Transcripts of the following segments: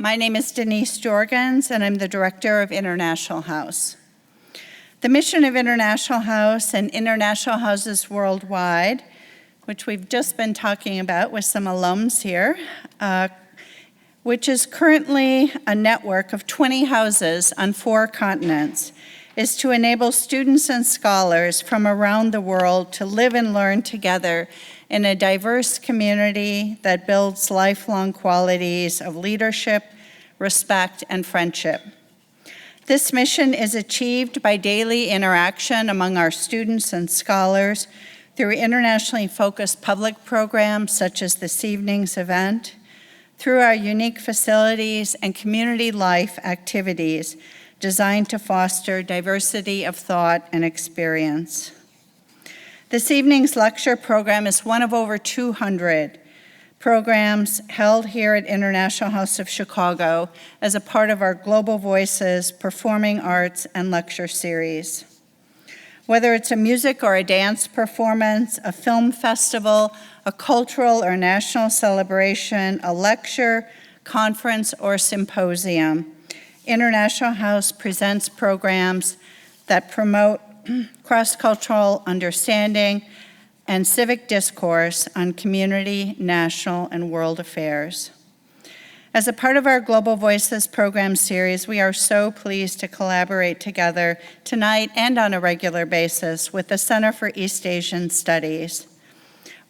My name is Denise Jorgens, and I'm the Director of International House. The mission of International House and International Houses Worldwide, which we've just been talking about with some alums here, which is currently a network of 20 houses on 4 continents, is to enable students and scholars from around the world to live and learn together in a diverse community that builds lifelong qualities of leadership, respect, and friendship. This mission is achieved by daily interaction among our students and scholars through internationally focused public programs such as this evening's event, through our unique facilities and community life activities designed to foster diversity of thought and experience. This evening's lecture program is one of over 200 programs held here at International House of Chicago as a part of our Global Voices Performing Arts and Lecture Series. Whether it's a music or a dance performance, a film festival, a cultural or national celebration, a lecture, conference, or symposium, International House presents programs that promote cross-cultural understanding and civic discourse on community, national, and world affairs. As a part of our Global Voices program series, we are so pleased to collaborate together tonight and on a regular basis with the Center for East Asian Studies.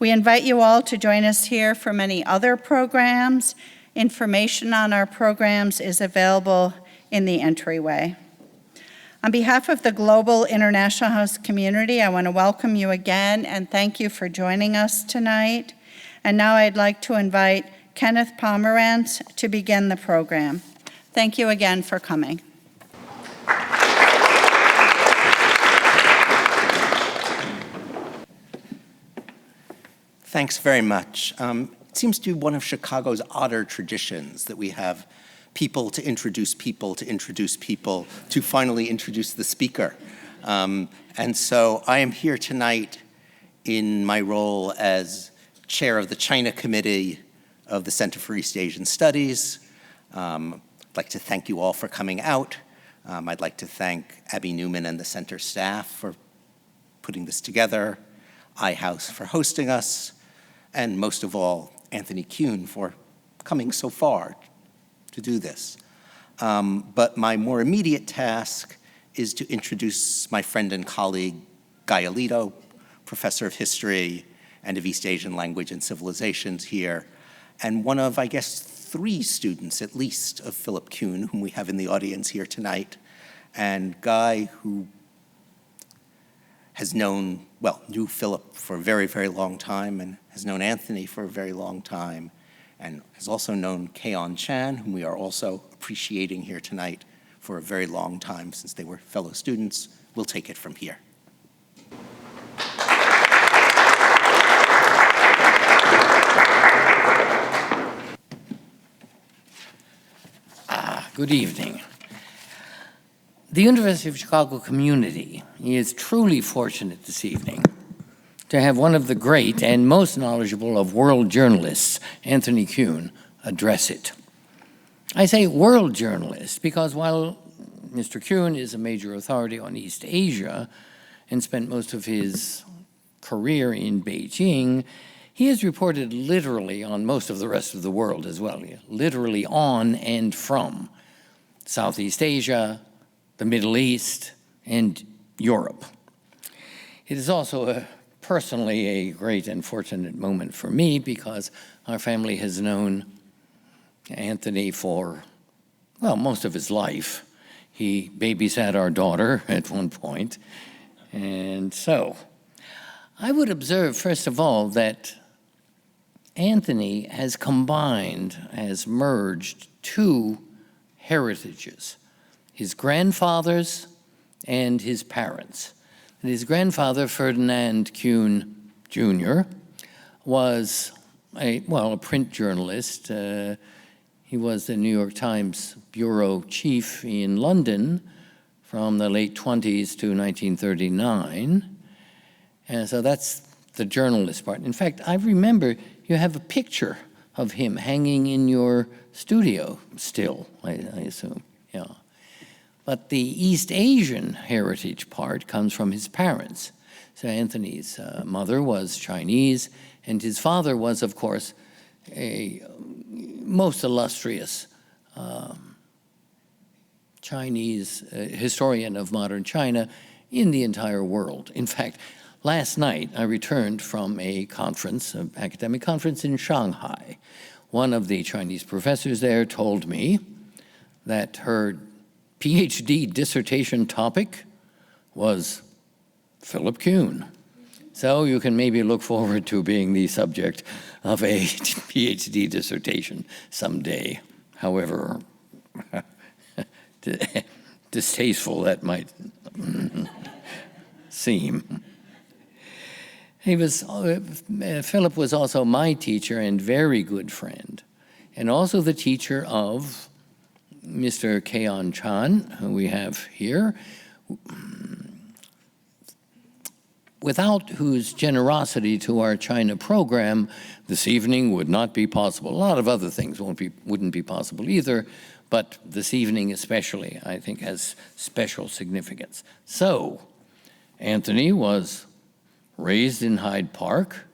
We invite you all to join us here for many other programs. Information on our programs is available in the entryway. On behalf of the Global International House community, I want to welcome you again and thank you for joining us tonight. And now I'd like to invite Kenneth Pomerantz to begin the program. Thank you again for coming. Thanks very much. It seems to be one of Chicago's odder traditions that we have people to introduce people to introduce people to finally introduce the speaker. And so I am here tonight in my role as chair of the China Committee of the Center for East Asian Studies. I'd like to thank you all for coming out. I'd like to thank Abby Newman and the center staff for putting this together, iHouse for hosting us, and most of all, Anthony Kuhn for coming so far to do this. But my more immediate task is to introduce my friend and colleague, Guy Alito, professor of history and of East Asian language and civilizations here, and one of, I guess, 3 students at least of Philip Kuhn, whom we have in the audience here tonight, and Guy, who has knew Philip for a very, very long time and has known Anthony for a very long time, and has also known Keon Chan, whom we are also appreciating here tonight for a very long time since they were fellow students. We'll take it from here. Good evening. The University of Chicago community is truly fortunate this evening to have one of the great and most knowledgeable of world journalists, Anthony Kuhn, address it. I say world journalist because while Mr. Kuhn is a major authority on East Asia and spent most of his career in Beijing, he has reported literally on most of the rest of the world as well, literally on and from Southeast Asia, the Middle East, and Europe. It is also personally a great and fortunate moment for me because our family has known Anthony for, well, most of his life. He babysat our daughter at one point. And so I would observe, first of all, that Anthony has merged 2 heritages, his grandfather's and his parents'. And his grandfather, Ferdinand Kuhn Jr., was a print journalist. He was the New York Times bureau chief in London from the late 20s to 1939. And so that's the journalist part. In fact, I remember you have a picture of him hanging in your studio still, I assume, yeah. But the East Asian heritage part comes from his parents. So Anthony's mother was Chinese, and his father was, of course, a most illustrious Chinese historian of modern China in the entire world. In fact, last night I returned from a conference, an academic conference in Shanghai. One of the Chinese professors there told me that her PhD dissertation topic was Philip Kuhn. So you can maybe look forward to being the subject of a PhD dissertation someday, however distasteful that might seem. Philip was also my teacher and very good friend, and also the teacher of Mr. Keon Chan, who we have here, without whose generosity to our China program this evening would not be possible. A lot of other things wouldn't be possible either, but this evening especially, I think, has special significance. So, Anthony was raised in Hyde Park.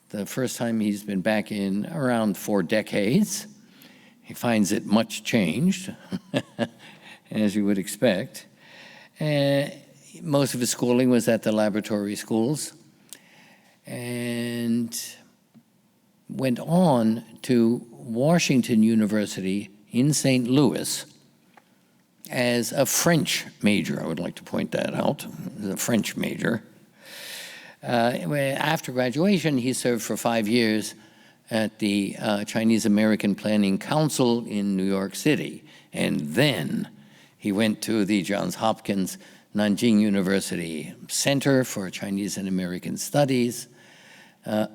The first time he's been back in around 4 decades. He finds it much changed, as you would expect. Most of his schooling was at the laboratory schools, and went on to Washington University in St. Louis as a French major. I would like to point that out, as a French major. After graduation, he served for 5 years at the Chinese American Planning Council in New York City. And then he went to the Johns Hopkins Nanjing University Center for Chinese and American Studies. I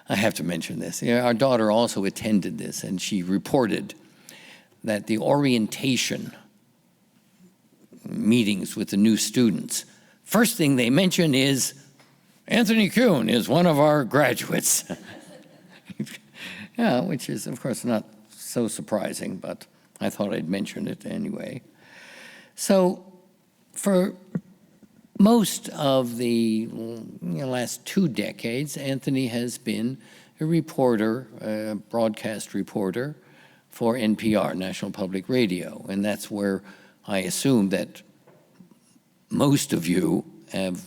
have to mention this. Our daughter also attended this, and she reported that the orientation meetings with the new students, first thing they mention is, Anthony Kuhn is one of our graduates. Yeah, which is, of course, not so surprising, but I thought I'd mention it anyway. So for most of the last 2 decades, Anthony has been a reporter, a broadcast reporter for NPR, National Public Radio, and that's where I assume that most of you have,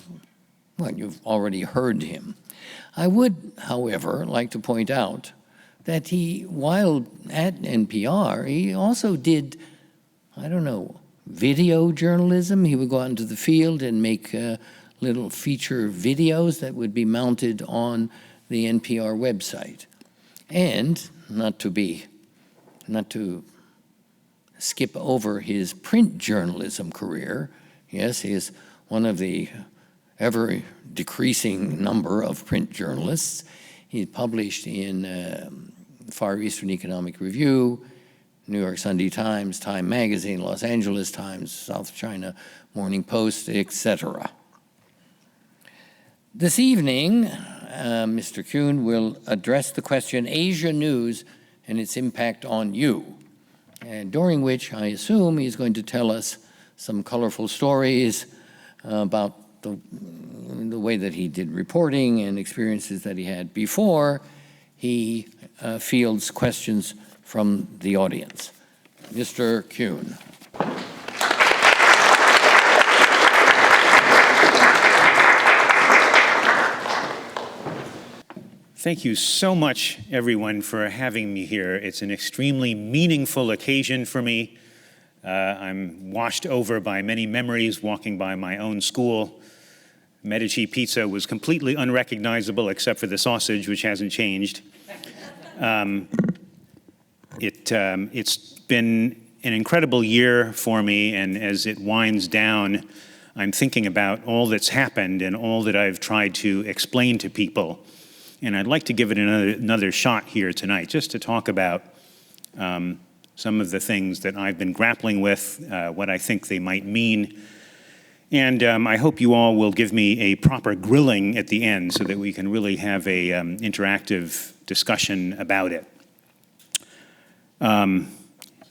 well, you've already heard him. I would, however, like to point out that he, while at NPR, he also did, I don't know, video journalism. He would go out into the field and make little feature videos that would be mounted on the NPR website. And not to skip over his print journalism career, yes, he is one of the ever decreasing number of print journalists. He published in Far Eastern Economic Review, New York Sunday Times, Time Magazine, Los Angeles Times, South China Morning Post, etc. This evening, Mr. Kuhn will address the question, Asia News and its impact on you, and during which I assume he's going to tell us some colorful stories about the way that he did reporting and experiences that he had before he fields questions from the audience. Mr. Kuhn. Thank you so much, everyone, for having me here. It's an extremely meaningful occasion for me. I'm washed over by many memories walking by my own school. Medici pizza was completely unrecognizable except for the sausage, which hasn't changed. It's been an incredible year for me, and as it winds down, I'm thinking about all that's happened and all that I've tried to explain to people. And I'd like to give it another shot here tonight, just to talk about some of the things that I've been grappling with, what I think they might mean, And I hope you all will give me a proper grilling at the end so that we can really have a interactive discussion about it.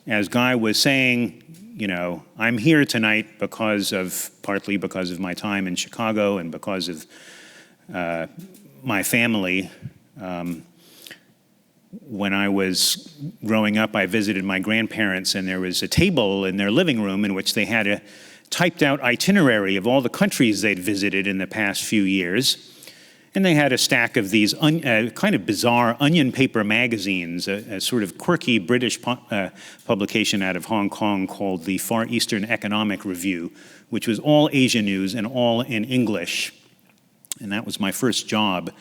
As Guy was saying, you know, I'm here tonight partly because of my time in Chicago and because of my family. When I was growing up, I visited my grandparents, and there was a table in their living room in which they had a typed out itinerary of all the countries they'd visited in the past few years. And they had a stack of these kind of bizarre onion paper magazines, a sort of quirky British publication out of Hong Kong called the Far Eastern Economic Review, which was all Asia news and all in English. And that was my first job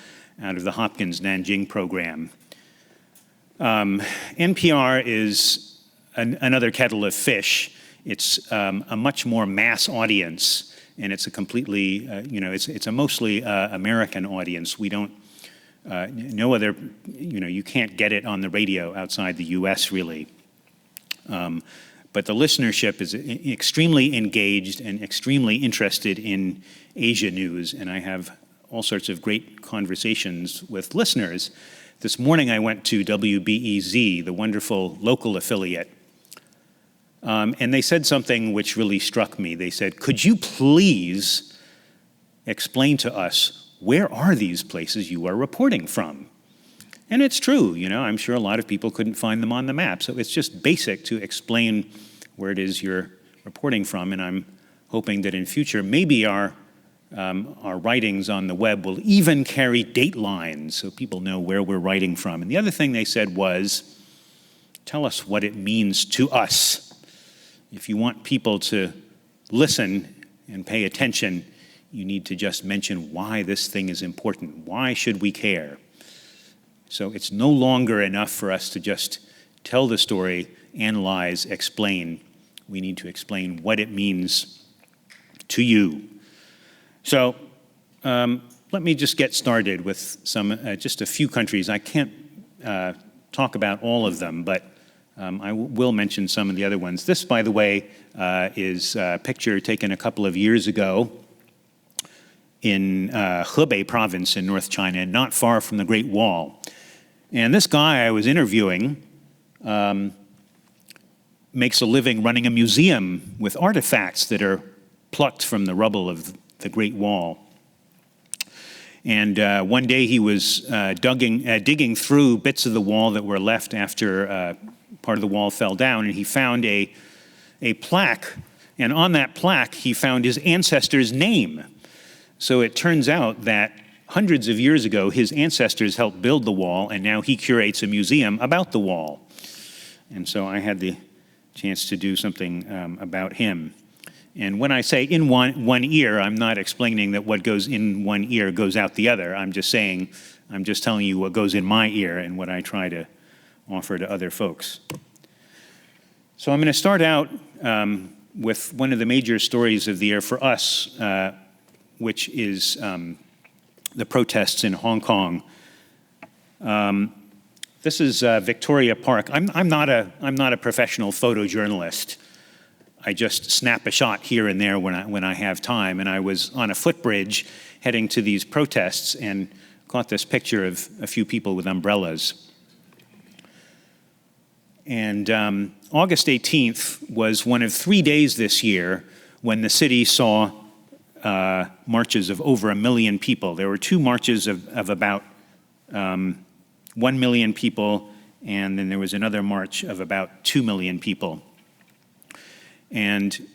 out of the Hopkins Nanjing program. NPR is another kettle of fish. It's a much more mass audience, and it's a completely, it's a mostly American audience. We don't, no other, you can't get it on the radio outside the US really. But the listenership is extremely engaged and extremely interested in Asia news, and I have all sorts of great conversations with listeners. This morning I went to WBEZ, the wonderful local affiliate, and they said something which really struck me. They said, could you please explain to us, where are these places you are reporting from? And it's true, I'm sure a lot of people couldn't find them on the map. So it's just basic to explain where it is you're reporting from. And I'm hoping that in future, maybe our writings on the web will even carry date lines so people know where we're writing from. And the other thing they said was, tell us what it means to us. If you want people to listen and pay attention, you need to just mention why this thing is important. Why should we care? So it's no longer enough for us to just tell the story, analyze, explain. We need to explain what it means to you. So let me just get started with just a few countries. I can't talk about all of them, but I will mention some of the other ones. This, by the way, is a picture taken a couple of years ago in Hebei province in North China, not far from the Great Wall. And this guy I was interviewing makes a living running a museum with artifacts that are plucked from the rubble of the Great Wall. And one day he was digging through bits of the wall that were left after part of the wall fell down, and he found a plaque. And on that plaque, he found his ancestor's name. So it turns out that hundreds of years ago, his ancestors helped build the wall, and now he curates a museum about the wall. And so I had the chance to do something about him. And when I say in one ear, I'm not explaining that what goes in one ear goes out the other. I'm just telling you what goes in my ear and what I try to offer to other folks. So I'm going to start out with one of the major stories of the year for us, which is the protests in Hong Kong. This is Victoria Park. I'm not a professional photojournalist. I just snap a shot here and there when I have time. And I was on a footbridge heading to these protests and caught this picture of a few people with umbrellas. And August 18th was one of 3 days this year when the city saw marches of over 1 million people. There were 2 marches of about 1 million people, and then there was another march of about 2 million people. And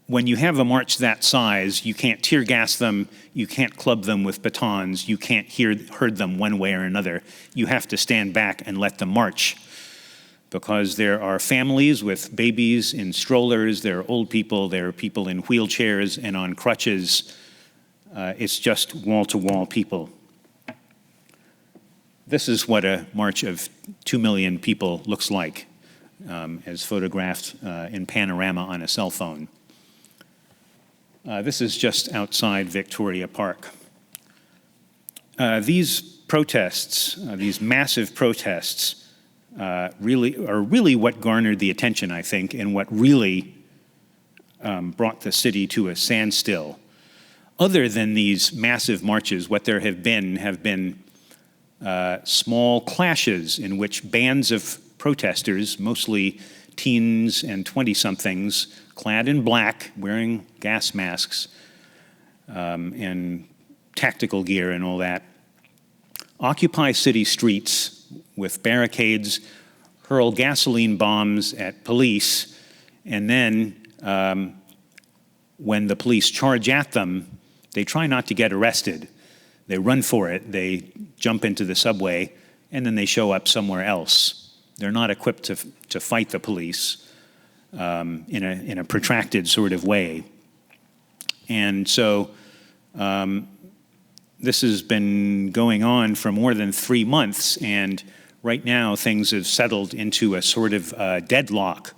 when you have a march that size, you can't tear gas them, you can't club them with batons, you can't herd them one way or another. You have to stand back and let them march, because there are families with babies in strollers, there are old people, there are people in wheelchairs and on crutches. It's just wall-to-wall people. This is what a march of 2 million people looks like, as photographed in panorama on a cell phone. This is just outside Victoria Park. These protests, these massive protests, are really what garnered the attention, I think, and what really brought the city to a standstill. Other than these massive marches, what there have been small clashes in which bands of protesters, mostly teens and 20-somethings, clad in black, wearing gas masks and tactical gear and all that, occupy city streets with barricades, hurl gasoline bombs at police, and then when the police charge at them, they try not to get arrested. They run for it, they jump into the subway, and then they show up somewhere else. They're not equipped to fight the police in a protracted sort of way. And so this has been going on for more than 3 months, and right now things have settled into a sort of deadlock.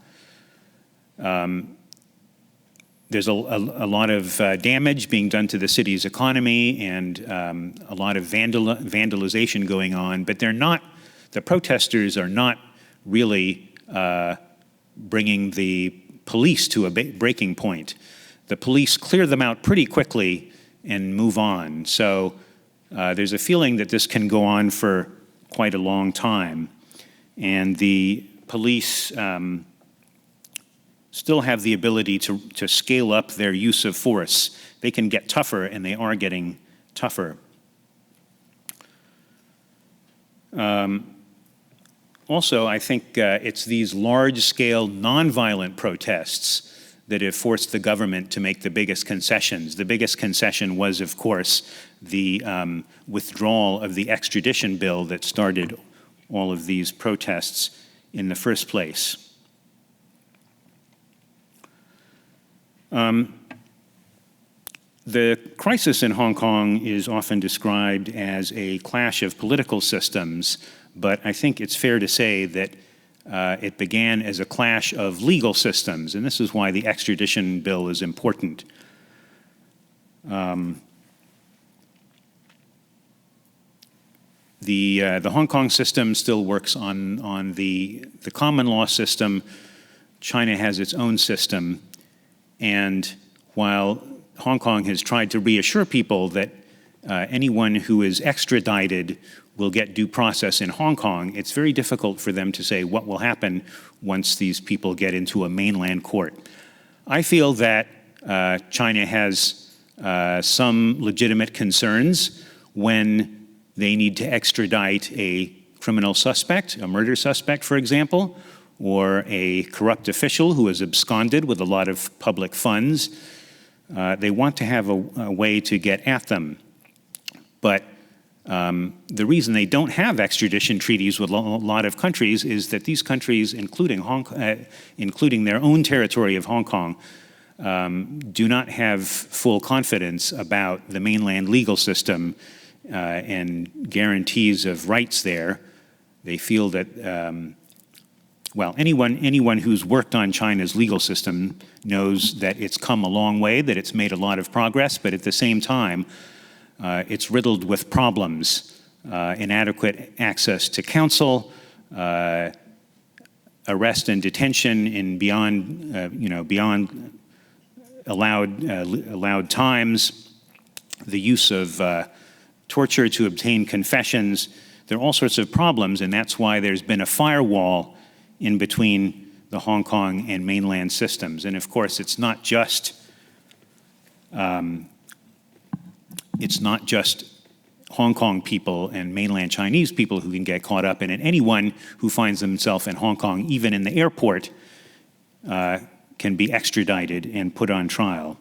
There's a lot of damage being done to the city's economy and a lot of vandalization going on, but the protesters are not really bringing the police to a breaking point. The police clear them out pretty quickly and move on. So there's a feeling that this can go on for quite a long time. And the police still have the ability to scale up their use of force. They can get tougher, and they are getting tougher. Also, I think it's these large-scale nonviolent protests that have forced the government to make the biggest concessions. The biggest concession was, of course, the withdrawal of the extradition bill that started all of these protests in the first place. The crisis in Hong Kong is often described as a clash of political systems, but I think it's fair to say that it began as a clash of legal systems, and this is why the extradition bill is important. The Hong Kong system still works on the common law system. China has its own system, and while Hong Kong has tried to reassure people that anyone who is extradited will get due process in Hong Kong, it's very difficult for them to say what will happen once these people get into a mainland court. I feel that China has some legitimate concerns when they need to extradite a criminal suspect, a murder suspect, for example, or a corrupt official who has absconded with a lot of public funds. They want to have a way to get at them. But the reason they don't have extradition treaties with a lot of countries is that these countries, including their own territory of Hong Kong, do not have full confidence about the mainland legal system and guarantees of rights there. They feel that, well, anyone who's worked on China's legal system knows that it's come a long way, that it's made a lot of progress, but at the same time, it's riddled with problems, inadequate access to counsel, arrest and detention in beyond allowed times, the use of torture to obtain confessions. There are all sorts of problems, and that's why there's been a firewall in between the Hong Kong and mainland systems. And of course, it's not just Hong Kong people and mainland Chinese people who can get caught up in it. Anyone who finds themselves in Hong Kong, even in the airport, can be extradited and put on trial.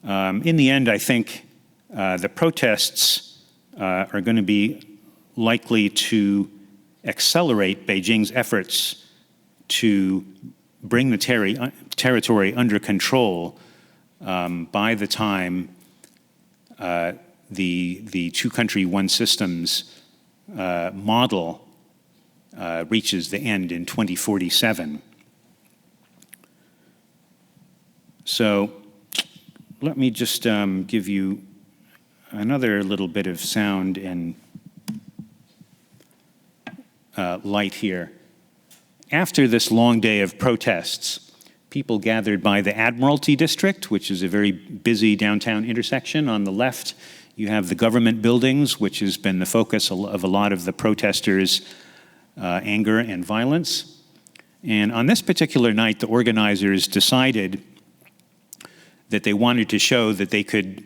In the end, I think the protests are going to be likely to accelerate Beijing's efforts to bring the territory under control by the time the two-country, one-systems model reaches the end in 2047. So let me just give you another little bit of sound and light here. after this long day of protests, people gathered by the Admiralty District, which is a very busy downtown intersection. On the left, you have the government buildings, which has been the focus of a lot of the protesters' anger and violence. And on this particular night, the organizers decided that they wanted to show that they could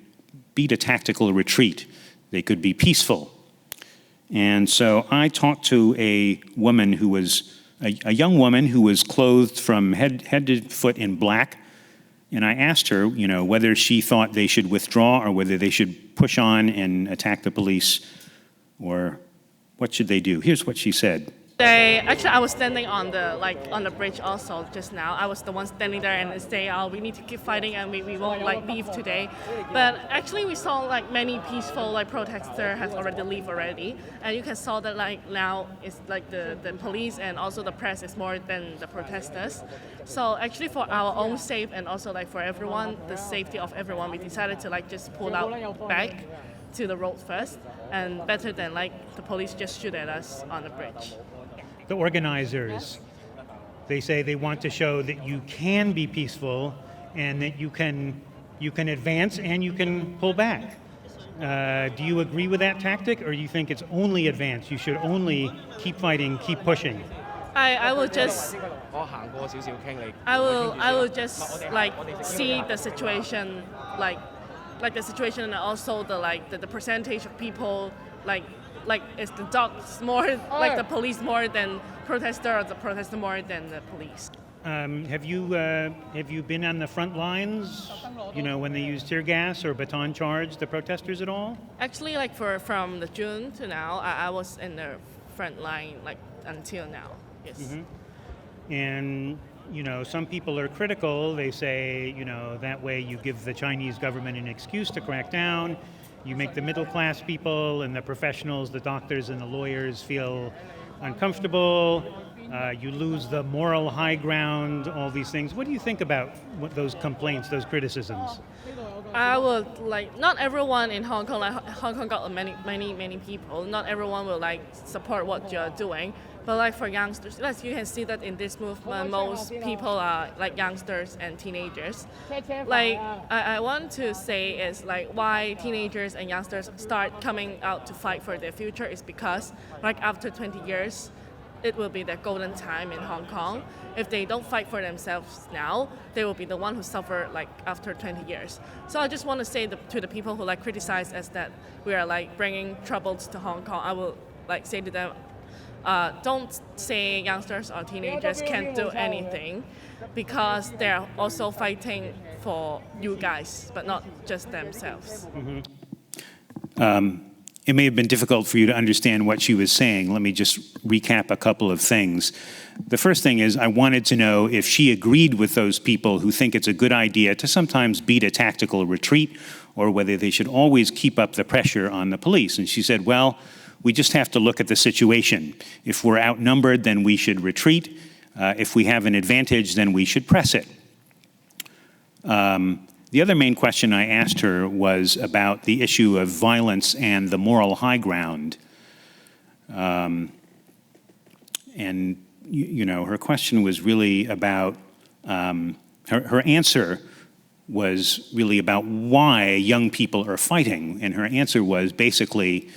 beat a tactical retreat. They could be peaceful. And so I talked to a woman who was, a young woman who was clothed from head to foot in black. And I asked her, you know, whether she thought they should withdraw or whether they should push on and attack the police, or what should they do? Here's what she said. Actually, I was standing on the bridge also just now. I was the one standing there and say, "Oh, we need to keep fighting and we won't leave today." But actually, we saw many peaceful protesters have already leave already, and you can saw that now it's the police and also the press is more than the protesters. So actually, for our own safe and also for everyone, the safety of everyone, we decided to just pull out back to the road first, and better than the police just shoot at us on the bridge. The organizers, they say they want to show that you can be peaceful and that you can advance and you can pull back. Do you agree with that tactic, or do you think it's only advance? You should only keep fighting, keep pushing. I will just see the situation the situation, and also the percentage of people is the dogs more the police more than protester, or the protester more than the police. Have you been on the front lines, when they use tear gas or baton charge the protesters at all? Actually, from the June to now, I was in the front line until now. Yes. Mm-hmm. And some people are critical. They say, that way you give the Chinese government an excuse to crack down. You make the middle class people and the professionals, the doctors and the lawyers feel uncomfortable. You lose the moral high ground, all these things. What do you think about those complaints, those criticisms? I would not everyone in Hong Kong, Hong Kong got many people. Not everyone will support what you're doing. But for youngsters, you can see that in this movement, most people are youngsters and teenagers. I want to say is why teenagers and youngsters start coming out to fight for their future is because after 20 years, it will be their golden time in Hong Kong. If they don't fight for themselves now, they will be the one who suffer after 20 years. So I just want to say to the people who criticize us that we are bringing troubles to Hong Kong, I will say to them, don't say youngsters or teenagers can't do anything, because they're also fighting for you guys, but not just themselves. Mm-hmm. It may have been difficult for you to understand what she was saying. Let me just recap a couple of things. The first thing is I wanted to know if she agreed with those people who think it's a good idea to sometimes beat a tactical retreat, or whether they should always keep up the pressure on the police. And she said, well, we just have to look at the situation. If we're outnumbered, then we should retreat. If we have an advantage, then we should press it. The other main question I asked her was about the issue of violence and the moral high ground. And, her question was really about, her answer was really about why young people are fighting. And her answer was basically,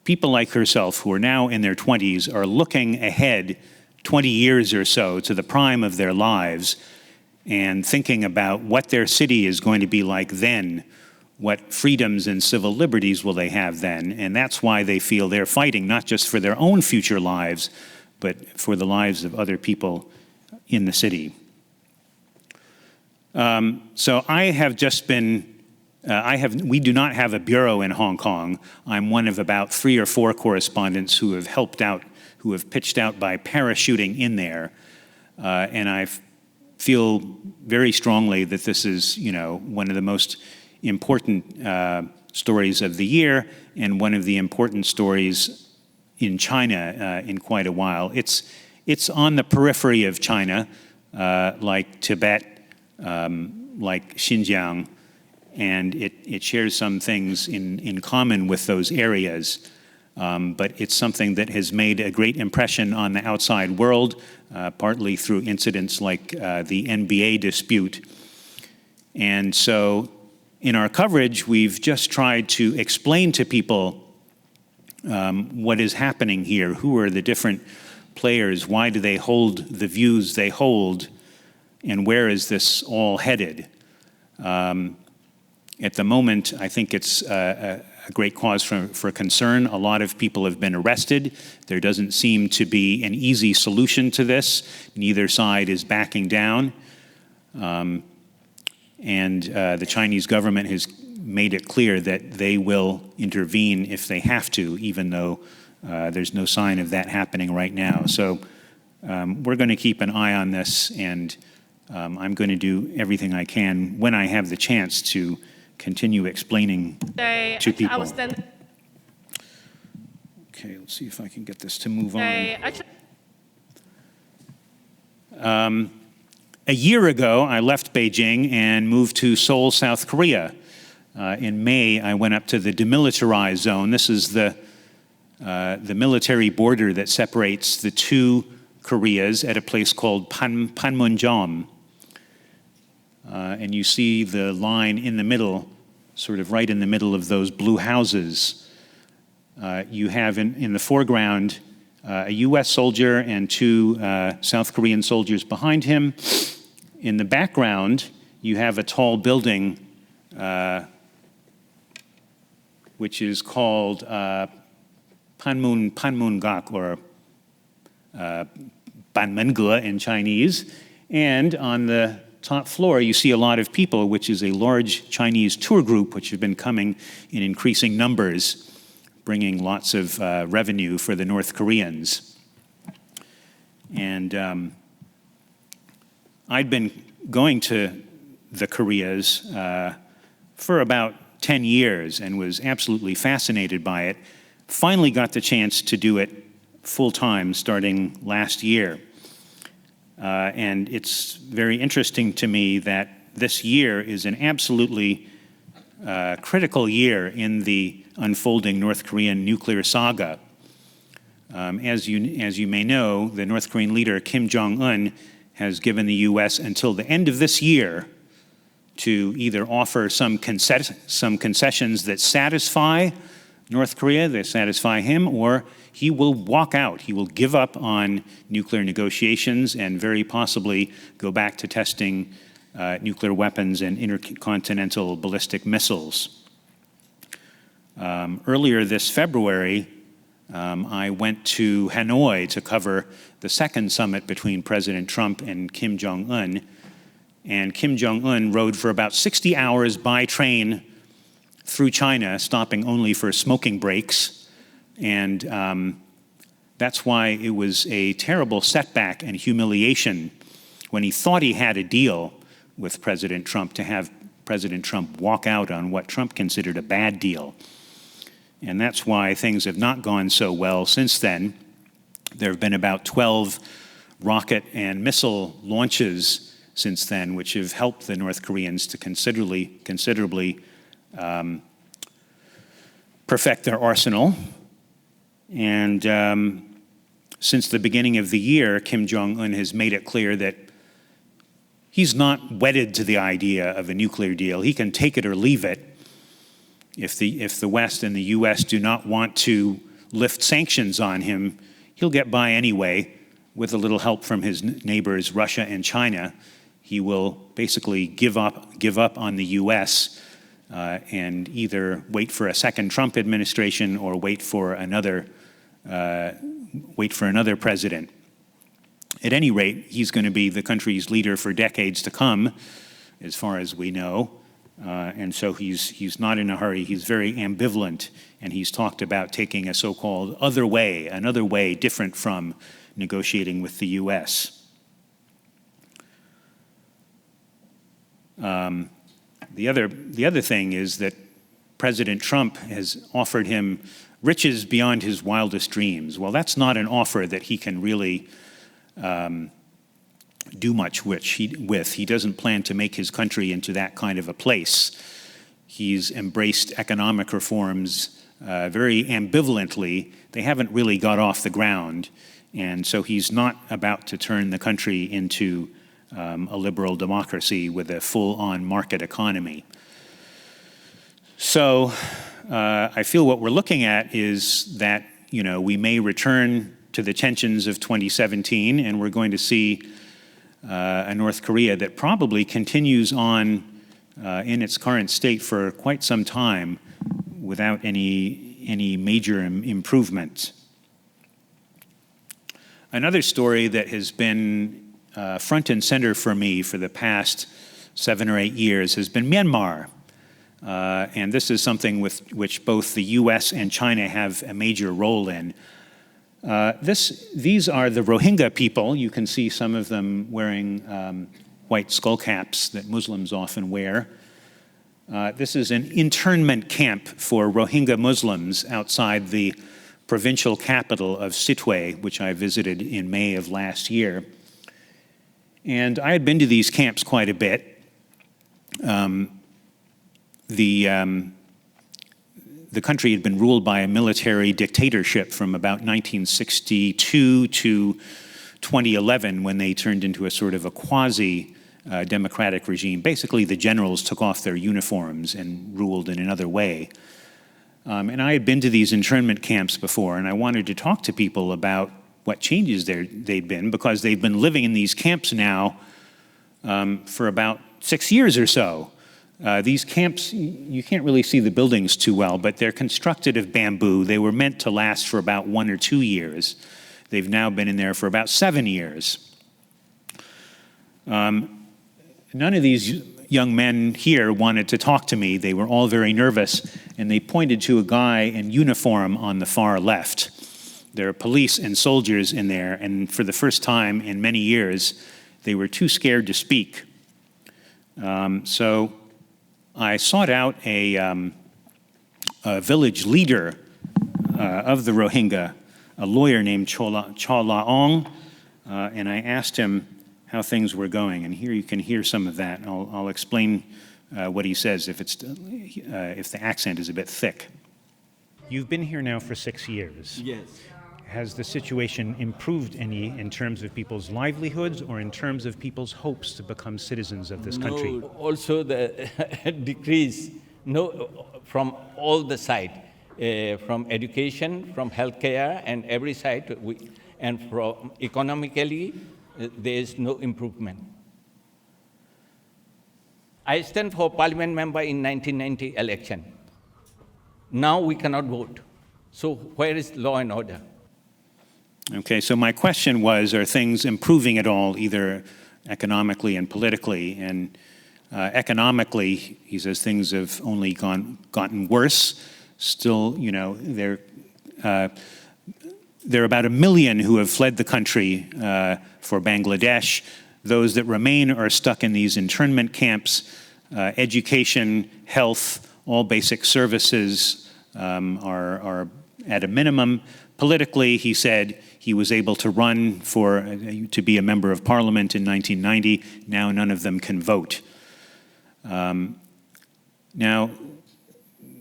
people like herself who are now in their 20s are looking ahead 20 years or so to the prime of their lives and thinking about what their city is going to be like then, what freedoms and civil liberties will they have then, and that's why they feel they're fighting, not just for their own future lives, but for the lives of other people in the city. So I have just been, we do not have a bureau in Hong Kong. I'm one of about 3 or 4 correspondents who have helped out, who have pitched out by parachuting in there, and I feel very strongly that this is, one of the most important stories of the year and one of the important stories in China in quite a while. It's on the periphery of China, like Tibet, like Xinjiang, and it shares some things in common with those areas. but it's something that has made a great impression on the outside world, partly through incidents like the NBA dispute. And so in our coverage, we've just tried to explain to people what is happening here, who are the different players, why do they hold the views they hold, and where is this all headed? At the moment, I think it's a great cause for concern. A lot of people have been arrested. There doesn't seem to be an easy solution to this. Neither side is backing down. And the Chinese government has made it clear that they will intervene if they have to, even though there's no sign of that happening right now. So we're going to keep an eye on this, and I'm going to do everything I can when I have the chance to continue explaining to people. Okay, let's see if I can get this to move on. A year ago, I left Beijing and moved to Seoul, South Korea. In May, I went up to the demilitarized zone. This is the military border that separates the two Koreas at a place called Panmunjom. And you see the line in the middle, sort of right in the middle of those blue houses. You have in the foreground a U.S. soldier and two South Korean soldiers behind him. In the background, you have a tall building which is called Panmungak, or Banmenge in Chinese. And on the top floor, you see a lot of people, which is a large Chinese tour group, which have been coming in increasing numbers, bringing lots of revenue for the North Koreans. And I'd been going to the Koreas for about 10 years and was absolutely fascinated by it. Finally got the chance to do it full-time starting last year. And it's very interesting to me that this year is an absolutely critical year in the unfolding North Korean nuclear saga. As you may know, the North Korean leader Kim Jong-un has given the U.S. until the end of this year to either offer some concessions that satisfy North Korea, that satisfy him, or he will walk out. He will give up on nuclear negotiations and very possibly go back to testing nuclear weapons and intercontinental ballistic missiles. Earlier this February, I went to Hanoi to cover the second summit between President Trump and Kim Jong-un. And Kim Jong-un rode for about 60 hours by train through China, stopping only for smoking breaks. And that's why it was a terrible setback and humiliation when he thought he had a deal with President Trump to have President Trump walk out on what Trump considered a bad deal. And that's why things have not gone so well since then. There have been about 12 rocket and missile launches since then, which have helped the North Koreans to considerably perfect their arsenal. And since the beginning of the year, Kim Jong-un has made it clear that he's not wedded to the idea of a nuclear deal. He can take it or leave it. If the West and the U.S. do not want to lift sanctions on him, he'll get by anyway with a little help from his neighbors, Russia and China. He will basically give up on the U.S. And either wait for a second Trump administration or wait for another president. At any rate, he's going to be the country's leader for decades to come, as far as we know. And so he's not in a hurry. He's very ambivalent, and he's talked about taking a so-called another way different from negotiating with the U.S. The other thing is that President Trump has offered him riches beyond his wildest dreams. Well, that's not an offer that he can really do much with. He doesn't plan to make his country into that kind of a place. He's embraced economic reforms very ambivalently. They haven't really got off the ground. And so he's not about to turn the country into a liberal democracy with a full-on market economy. So I feel what we're looking at is that, we may return to the tensions of 2017, and we're going to see a North Korea that probably continues on in its current state for quite some time without any major improvement. Another story that has been front and center for me for the past 7 or 8 years has been Myanmar. And this is something with which both the US and China have a major role in. These are the Rohingya people. You can see some of them wearing white skull caps that Muslims often wear. This is an internment camp for Rohingya Muslims outside the provincial capital of Sittwe, which I visited in May of last year. And I had been to these camps quite a bit. The country had been ruled by a military dictatorship from about 1962 to 2011, when they turned into a sort of a quasi-democratic regime. Basically, the generals took off their uniforms and ruled in another way. And I had been to these internment camps before, and I wanted to talk to people about what changes they'd been, because they've been living in these camps now for about 6 years or so. These camps, you can't really see the buildings too well, but they're constructed of bamboo. They were meant to last for about 1 or 2 years. They've now been in there for about 7 years. None of these young men here wanted to talk to me. They were all very nervous, and they pointed to a guy in uniform on the far left. There are police and soldiers in there, and for the first time in many years, they were too scared to speak. So I sought out a village leader of the Rohingya, a lawyer named Chaw La-ong, and I asked him how things were going. And here you can hear some of that. I'll explain what he says if the accent is a bit thick. You've been here now for 6 years. Yes. Has the situation improved any in terms of people's livelihoods or in terms of people's hopes to become citizens of this country? No, also the decrease from all the side, from education, from healthcare, and every side, and from economically, there is no improvement. I stand for parliament member in 1990 election. Now we cannot vote. So where is law and order? Okay, so my question was, are things improving at all, either economically and politically? And economically, he says things have only gotten worse. Still, there are about 1 million who have fled the country for Bangladesh. Those that remain are stuck in these internment camps. Education, health, all basic services are at a minimum. Politically, he said he was able to run to be a member of parliament in 1990. Now none of them can vote. Now,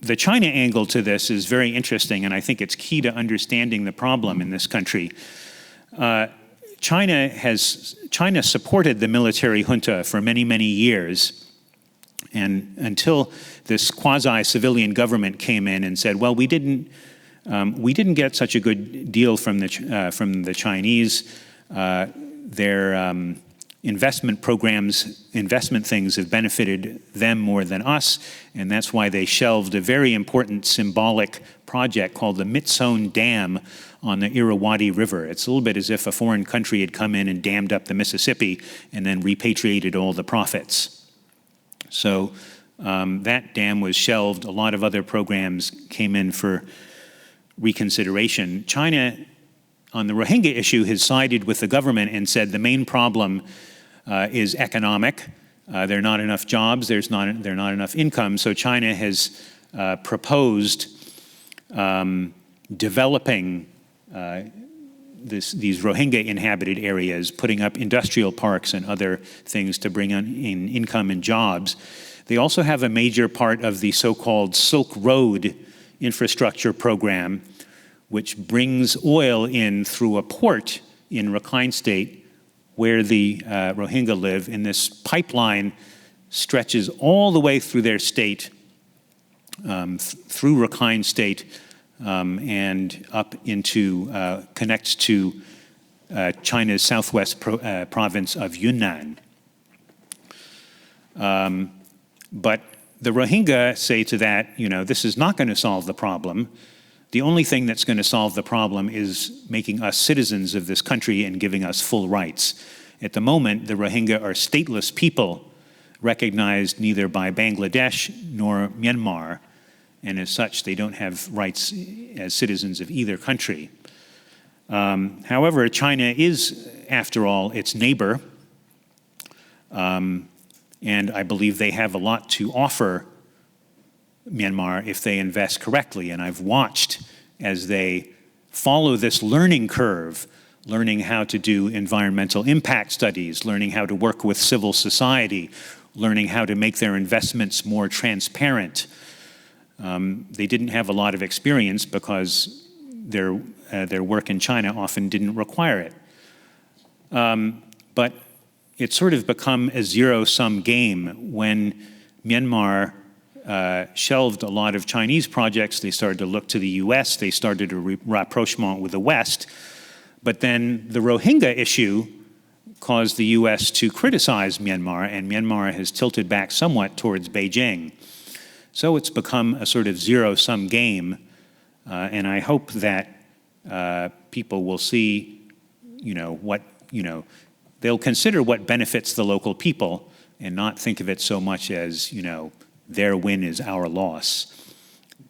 the China angle to this is very interesting, and I think it's key to understanding the problem in this country. China supported the military junta for many, many years, and until this quasi-civilian government came in and said, well, we didn't get such a good deal from the Chinese. Their investment programs, investment things have benefited them more than us, and that's why they shelved a very important symbolic project called the Mitsone Dam on the Irrawaddy River. It's a little bit as if a foreign country had come in and dammed up the Mississippi and then repatriated all the profits. So that dam was shelved. A lot of other programs came in for reconsideration. China, on the Rohingya issue, has sided with the government and said the main problem is economic. There are not enough jobs, there are not enough income, so China has proposed developing these Rohingya inhabited areas, putting up industrial parks and other things to bring in income and jobs. They also have a major part of the so-called Silk Road infrastructure program, which brings oil in through a port in Rakhine State where the Rohingya live, and this pipeline stretches all the way through their state, through Rakhine State, and up into, connects to China's southwest province of Yunnan. But the Rohingya say to that, this is not going to solve the problem. The only thing that's going to solve the problem is making us citizens of this country and giving us full rights. At the moment, the Rohingya are stateless people, recognized neither by Bangladesh nor Myanmar, and as such, they don't have rights as citizens of either country. However, China is, after all, its neighbor, and I believe they have a lot to offer Myanmar if they invest correctly. And I've watched as they follow this learning curve, learning how to do environmental impact studies, learning how to work with civil society, learning how to make their investments more transparent. They didn't have a lot of experience because their work in China often didn't require it. But it's sort of become a zero-sum game. When Myanmar shelved a lot of Chinese projects, they started to look to the US, they started a rapprochement with the West, but then the Rohingya issue caused the US to criticize Myanmar, and Myanmar has tilted back somewhat towards Beijing. So it's become a sort of zero-sum game, and I hope that people will see, they'll consider what benefits the local people and not think of it so much as, their win is our loss,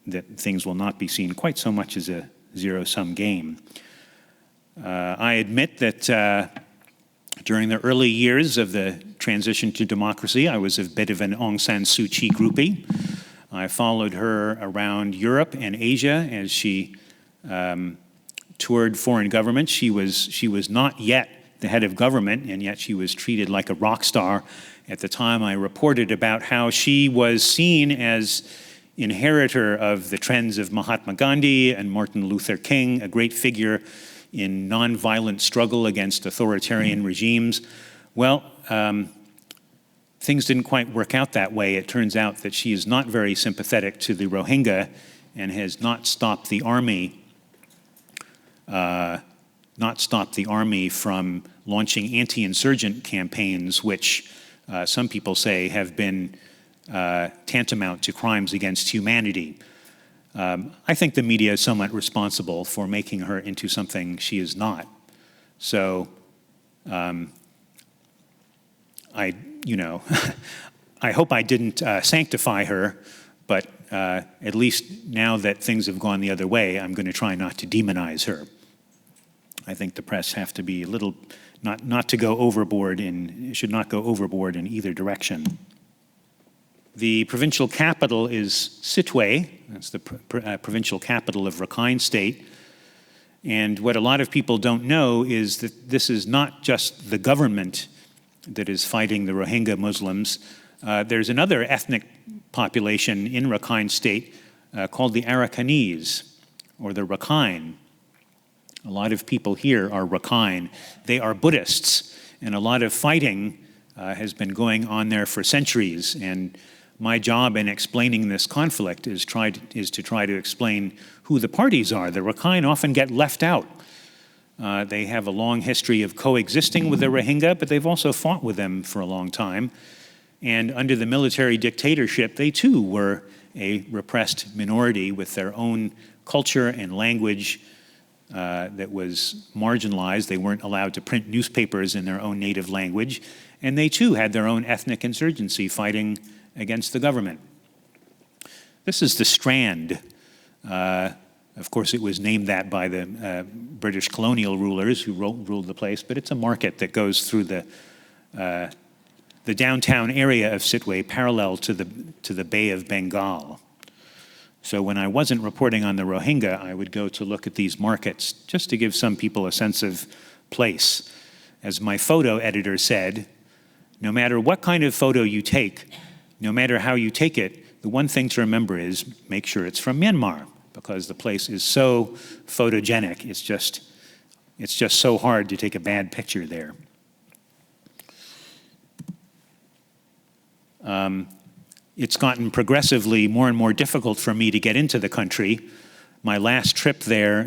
that things will not be seen quite so much as a zero-sum game. I admit that during the early years of the transition to democracy, I was a bit of an Aung San Suu Kyi groupie. I followed her around Europe and Asia as she toured foreign governments. She was not yet the head of government, and yet she was treated like a rock star. At the time, I reported about how she was seen as inheritor of the trends of Mahatma Gandhi and Martin Luther King, a great figure in nonviolent struggle against authoritarian regimes. Well, things didn't quite work out that way. It turns out that she is not very sympathetic to the Rohingya and has not stopped the army from launching anti-insurgent campaigns, which some people say have been tantamount to crimes against humanity. I think the media is somewhat responsible for making her into something she is not. So, I hope I didn't sanctify her, but at least now that things have gone the other way, I'm going to try not to demonize her. I think the press have to be a little, not to go overboard should not go overboard in either direction. The provincial capital is Sittwe. That's the provincial capital of Rakhine State. And what a lot of people don't know is that this is not just the government that is fighting the Rohingya Muslims. There's another ethnic population in Rakhine State called the Arakanese, or the Rakhine. A lot of people here are Rakhine. They are Buddhists, and a lot of fighting has been going on there for centuries. And my job in explaining this conflict is to try to explain who the parties are. The Rakhine often get left out. They have a long history of coexisting with the Rohingya, but they've also fought with them for a long time. And under the military dictatorship, they too were a repressed minority with their own culture and language that was marginalized. They weren't allowed to print newspapers in their own native language. And they too had their own ethnic insurgency fighting against the government. This is the Strand. Of course, it was named that by the British colonial rulers who ruled the place, but it's a market that goes through the downtown area of Sittwe, parallel to the Bay of Bengal. So when I wasn't reporting on the Rohingya, I would go to look at these markets just to give some people a sense of place. As my photo editor said, no matter what kind of photo you take, no matter how you take it, the one thing to remember is make sure it's from Myanmar, because the place is so photogenic. It's just so hard to take a bad picture there. It's gotten progressively more and more difficult for me to get into the country. My last trip there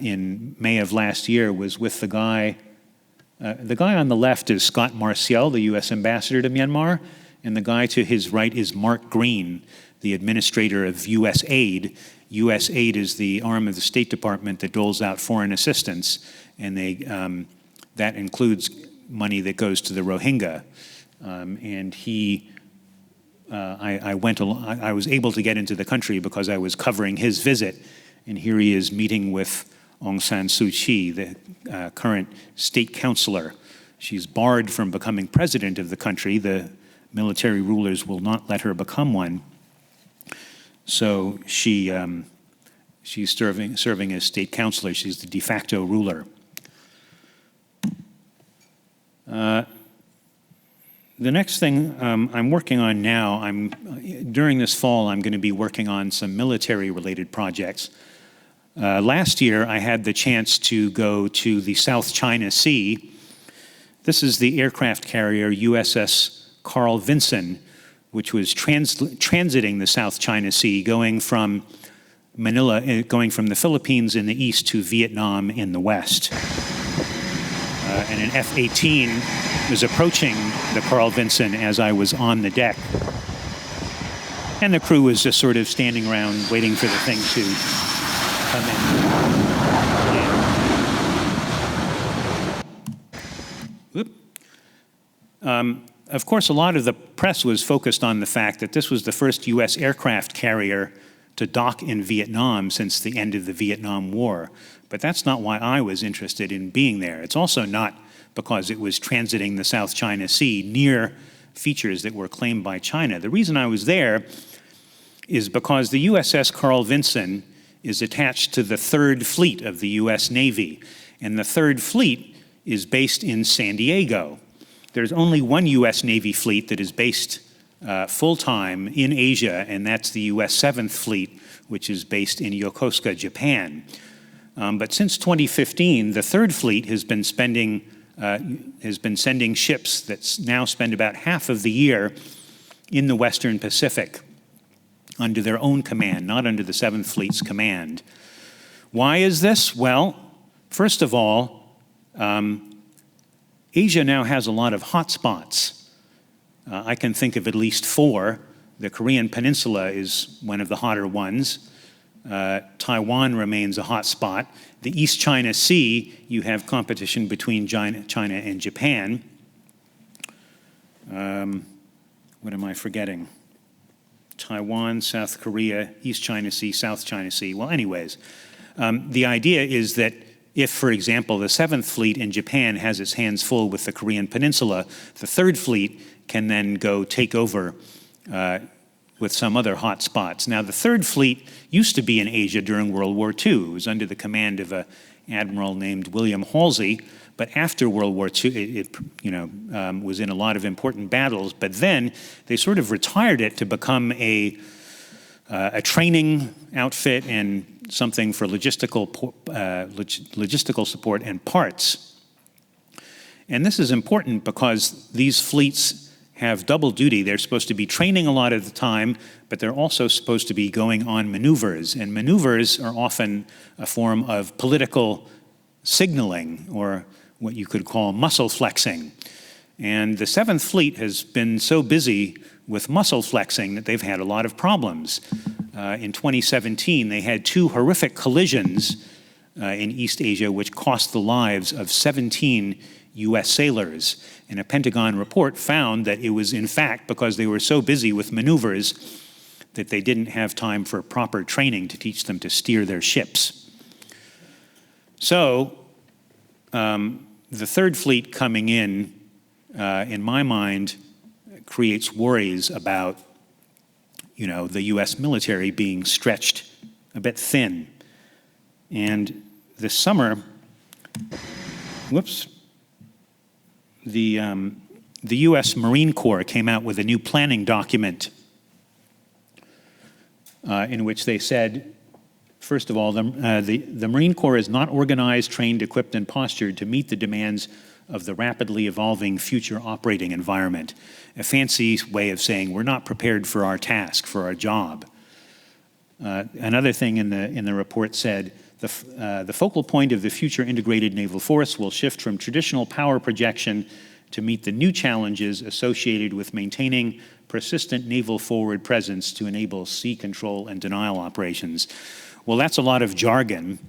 in May of last year was with the guy on the left is Scott Marciel, the U.S. ambassador to Myanmar, and the guy to his right is Mark Green, the administrator of U.S. Aid. U.S. Aid is the arm of the State Department that doles out foreign assistance, and that includes money that goes to the Rohingya. I was able to get into the country because I was covering his visit, and here he is meeting with Aung San Suu Kyi, the current state counselor. She's barred from becoming president of the country. The military rulers will not let her become one. So she's serving as state counselor. She's the de facto ruler. The next thing I'm working on now, during this fall, I'm going to be working on some military-related projects. Last year, I had the chance to go to the South China Sea. This is the aircraft carrier USS Carl Vinson, which was transiting the South China Sea, going from Manila, going from the Philippines in the east to Vietnam in the west. And an F-18 was approaching the Carl Vinson as I was on the deck. And the crew was just sort of standing around waiting for the thing to come in. Of course, a lot of the press was focused on the fact that this was the first U.S. aircraft carrier to dock in Vietnam since the end of the Vietnam War. But that's not why I was interested in being there. It's also not because it was transiting the South China Sea near features that were claimed by China. The reason I was there is because the USS Carl Vinson is attached to the 3rd Fleet of the U.S. Navy, and the 3rd Fleet is based in San Diego. There's only one U.S. Navy fleet that is based full-time in Asia, and that's the U.S. 7th Fleet, which is based in Yokosuka, Japan. But since 2015, the 3rd Fleet has been sending ships that now spend about half of the year in the Western Pacific under their own command, not under the 7th Fleet's command. Why is this? Well, first of all, Asia now has a lot of hotspots. I can think of at least 4. The Korean Peninsula is one of the hotter ones. Taiwan remains a hot spot. The East China Sea, you have competition between China and Japan. What am I forgetting? Taiwan, South Korea, East China Sea, South China Sea. Well, anyways, the idea is that if, for example, the 7th Fleet in Japan has its hands full with the Korean Peninsula, the 3rd Fleet can then go take over with some other hot spots. Now, the 3rd Fleet used to be in Asia during World War II. It was under the command of an admiral named William Halsey, but after World War II, it was in a lot of important battles, but then they sort of retired it to become a training outfit and something for logistical support and parts. And this is important because these fleets have double duty. They're supposed to be training a lot of the time, but they're also supposed to be going on maneuvers. And maneuvers are often a form of political signaling, or what you could call muscle flexing. And the 7th Fleet has been so busy with muscle flexing that they've had a lot of problems. In 2017, they had 2 horrific collisions in East Asia, which cost the lives of 17 U.S. sailors. And a Pentagon report found that it was, in fact, because they were so busy with maneuvers that they didn't have time for proper training to teach them to steer their ships. So, the 3rd Fleet coming in my mind, creates worries about, the U.S. military being stretched a bit thin. And this summer, the the U.S. Marine Corps came out with a new planning document in which they said, first of all, the Marine Corps is not organized, trained, equipped, and postured to meet the demands of the rapidly evolving future operating environment. A fancy way of saying we're not prepared for our task, for our job. Another thing in the report said, the focal point of the future integrated naval force will shift from traditional power projection to meet the new challenges associated with maintaining persistent naval forward presence to enable sea control and denial operations. Well, that's a lot of jargon.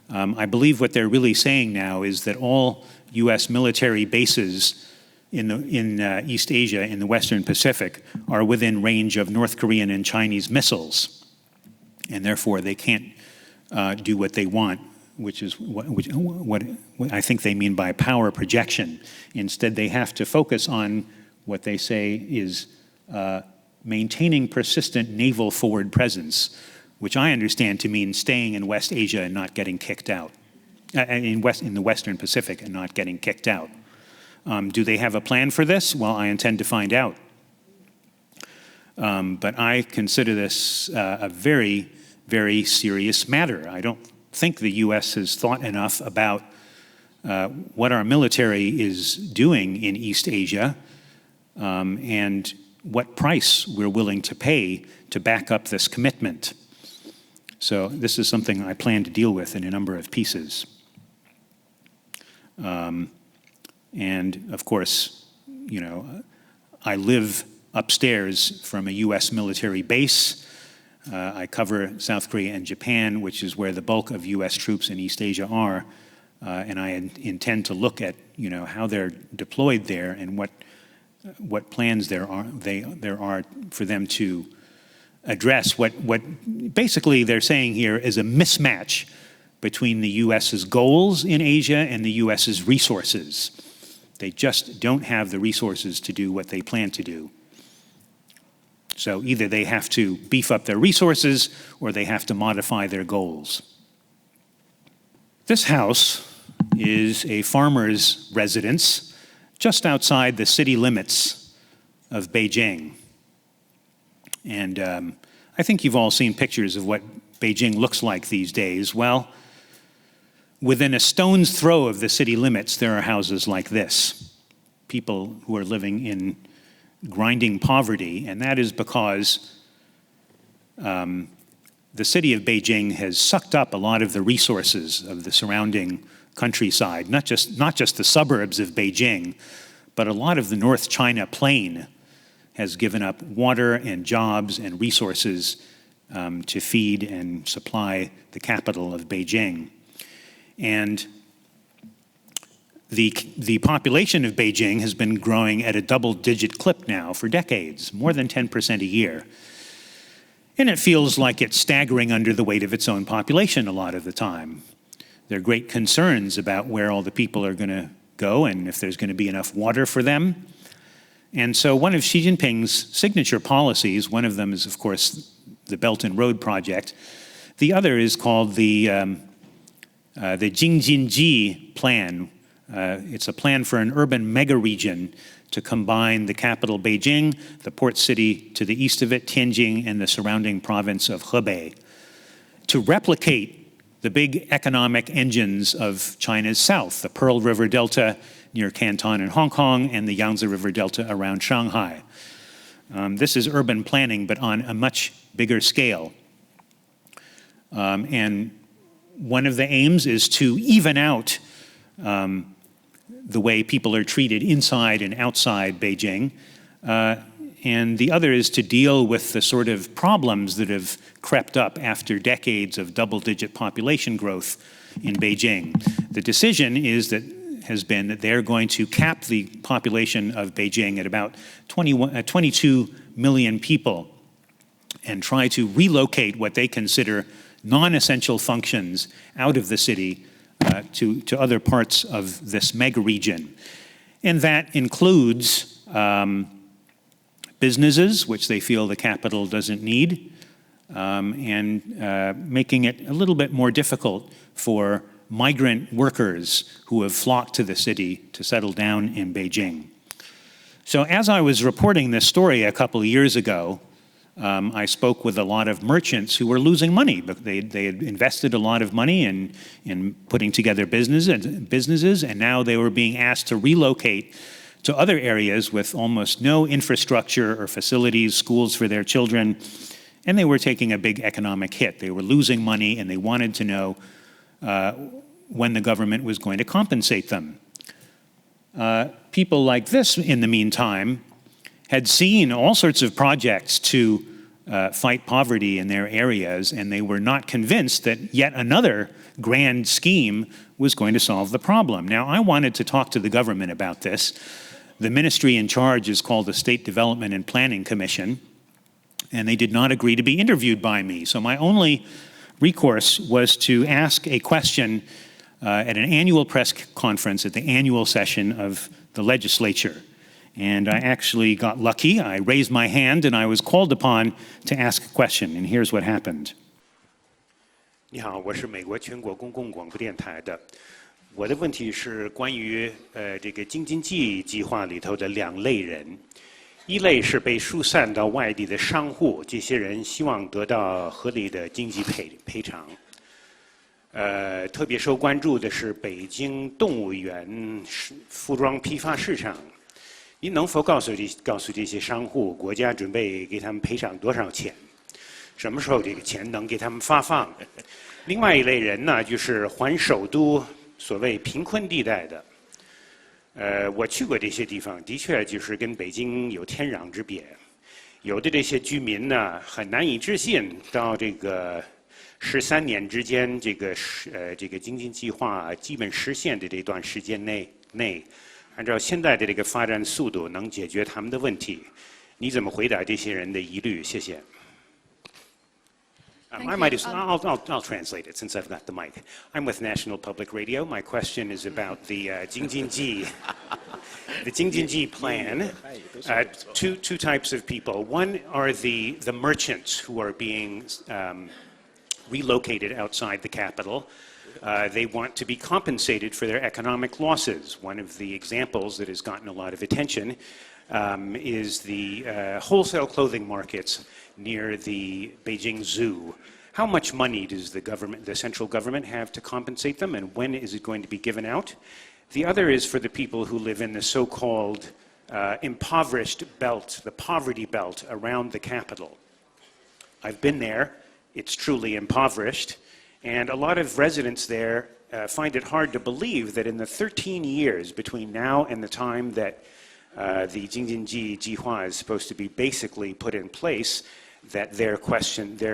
I believe what they're really saying now is that all U.S. military bases in East Asia, in the Western Pacific, are within range of North Korean and Chinese missiles, and therefore they can't do what they want, which is what I think they mean by power projection. Instead, they have to focus on what they say is maintaining persistent naval forward presence, which I understand to mean staying in West Asia and not getting kicked out, in the Western Pacific and not getting kicked out. Do they have a plan for this? Well, I intend to find out. But I consider this a very, very serious matter. I don't think the U.S. has thought enough about what our military is doing in East Asia and what price we're willing to pay to back up this commitment. So this is something I plan to deal with in a number of pieces. And of course, you know, I live upstairs from a U.S. military base. I cover South Korea and Japan, which is where the bulk of U.S. troops in East Asia are, and I intend to look at, you know, how they're deployed there and what plans there are for them to address what basically they're saying here is a mismatch between the U.S.'s goals in Asia and the U.S.'s resources. They just don't have the resources to do what they plan to do. So either they have to beef up their resources or they have to modify their goals. This house is a farmer's residence just outside the city limits of Beijing. And I think you've all seen pictures of what Beijing looks like these days. Well, within a stone's throw of the city limits, there are houses like this. People who are living in grinding poverty, and that is because the city of Beijing has sucked up a lot of the resources of the surrounding countryside, not just the suburbs of Beijing, but a lot of the North China plain has given up water and jobs and resources to feed and supply the capital of Beijing. And the population of Beijing has been growing at a double-digit clip now for decades, more than 10% a year. And it feels like it's staggering under the weight of its own population a lot of the time. There are great concerns about where all the people are going to go and if there's going to be enough water for them. And so one of Xi Jinping's signature policies, one of them is, of course, the Belt and Road Project. The other is called the Jingjinji Plan. It's a plan for an urban mega-region to combine the capital Beijing, the port city to the east of it, Tianjin, and the surrounding province of Hebei, to replicate the big economic engines of China's south, the Pearl River Delta near Canton and Hong Kong, and the Yangtze River Delta around Shanghai. This is urban planning, but on a much bigger scale. And one of the aims is to even out the way people are treated inside and outside Beijing. And the other is to deal with the sort of problems that have crept up after decades of double-digit population growth in Beijing. The decision has been that they're going to cap the population of Beijing at about 22 million people and try to relocate what they consider non-essential functions out of the city to other parts of this mega region. And that includes businesses, which they feel the capital doesn't need, and making it a little bit more difficult for migrant workers who have flocked to the city to settle down in Beijing. So as I was reporting this story a couple of years ago, I spoke with a lot of merchants who were losing money. But they had invested a lot of money in putting together businesses, and now they were being asked to relocate to other areas with almost no infrastructure or facilities, schools for their children, and they were taking a big economic hit. They were losing money, and they wanted to know when the government was going to compensate them. People like this, in the meantime, had seen all sorts of projects to fight poverty in their areas, and they were not convinced that yet another grand scheme was going to solve the problem. Now, I wanted to talk to the government about this. The ministry in charge is called the State Development and Planning Commission, and they did not agree to be interviewed by me. So my only recourse was to ask a question at an annual press conference at the annual session of the legislature. And I actually got lucky. I raised my hand and I was called upon to ask a question. And here's what happened. 你好，我是美国全国公共广播电台的。我的问题是关于这个京津冀计划里头的两类人，一类是被疏散到外地的商户，这些人希望得到合理的经济赔偿。特别受关注的是北京动物园服装批发市场。您能否告诉这些商户，国家准备给他们赔偿多少钱？什么时候这个钱能给他们发放？另外一类人呢，就是环首都所谓贫困地带的。我去过这些地方，的确就是跟北京有天壤之别。有的这些居民呢，很难以置信，到这个13年之间，这个京津计划基本实现的这段时间内。按照现在的这个发展速度，能解决他们的问题，你怎么回答这些人的疑虑？谢谢。I might as I'll translate it since I've got the mic. I'm with National Public Radio. My question is about the Jingjinji, the Jingjinji plan. Two types of people. One are the merchants who are being relocated outside the capital. They want to be compensated for their economic losses. One of the examples that has gotten a lot of attention is the wholesale clothing markets near the Beijing Zoo. How much money does the central government have to compensate them, and when is it going to be given out? The other is for the people who live in the so-called impoverished belt, the poverty belt around the capital. I've been there. It's truly impoverished. And a lot of residents there find it hard to believe that in the 13 years between now and the time that the Jingjinji Jihua is supposed to be basically put in place, that their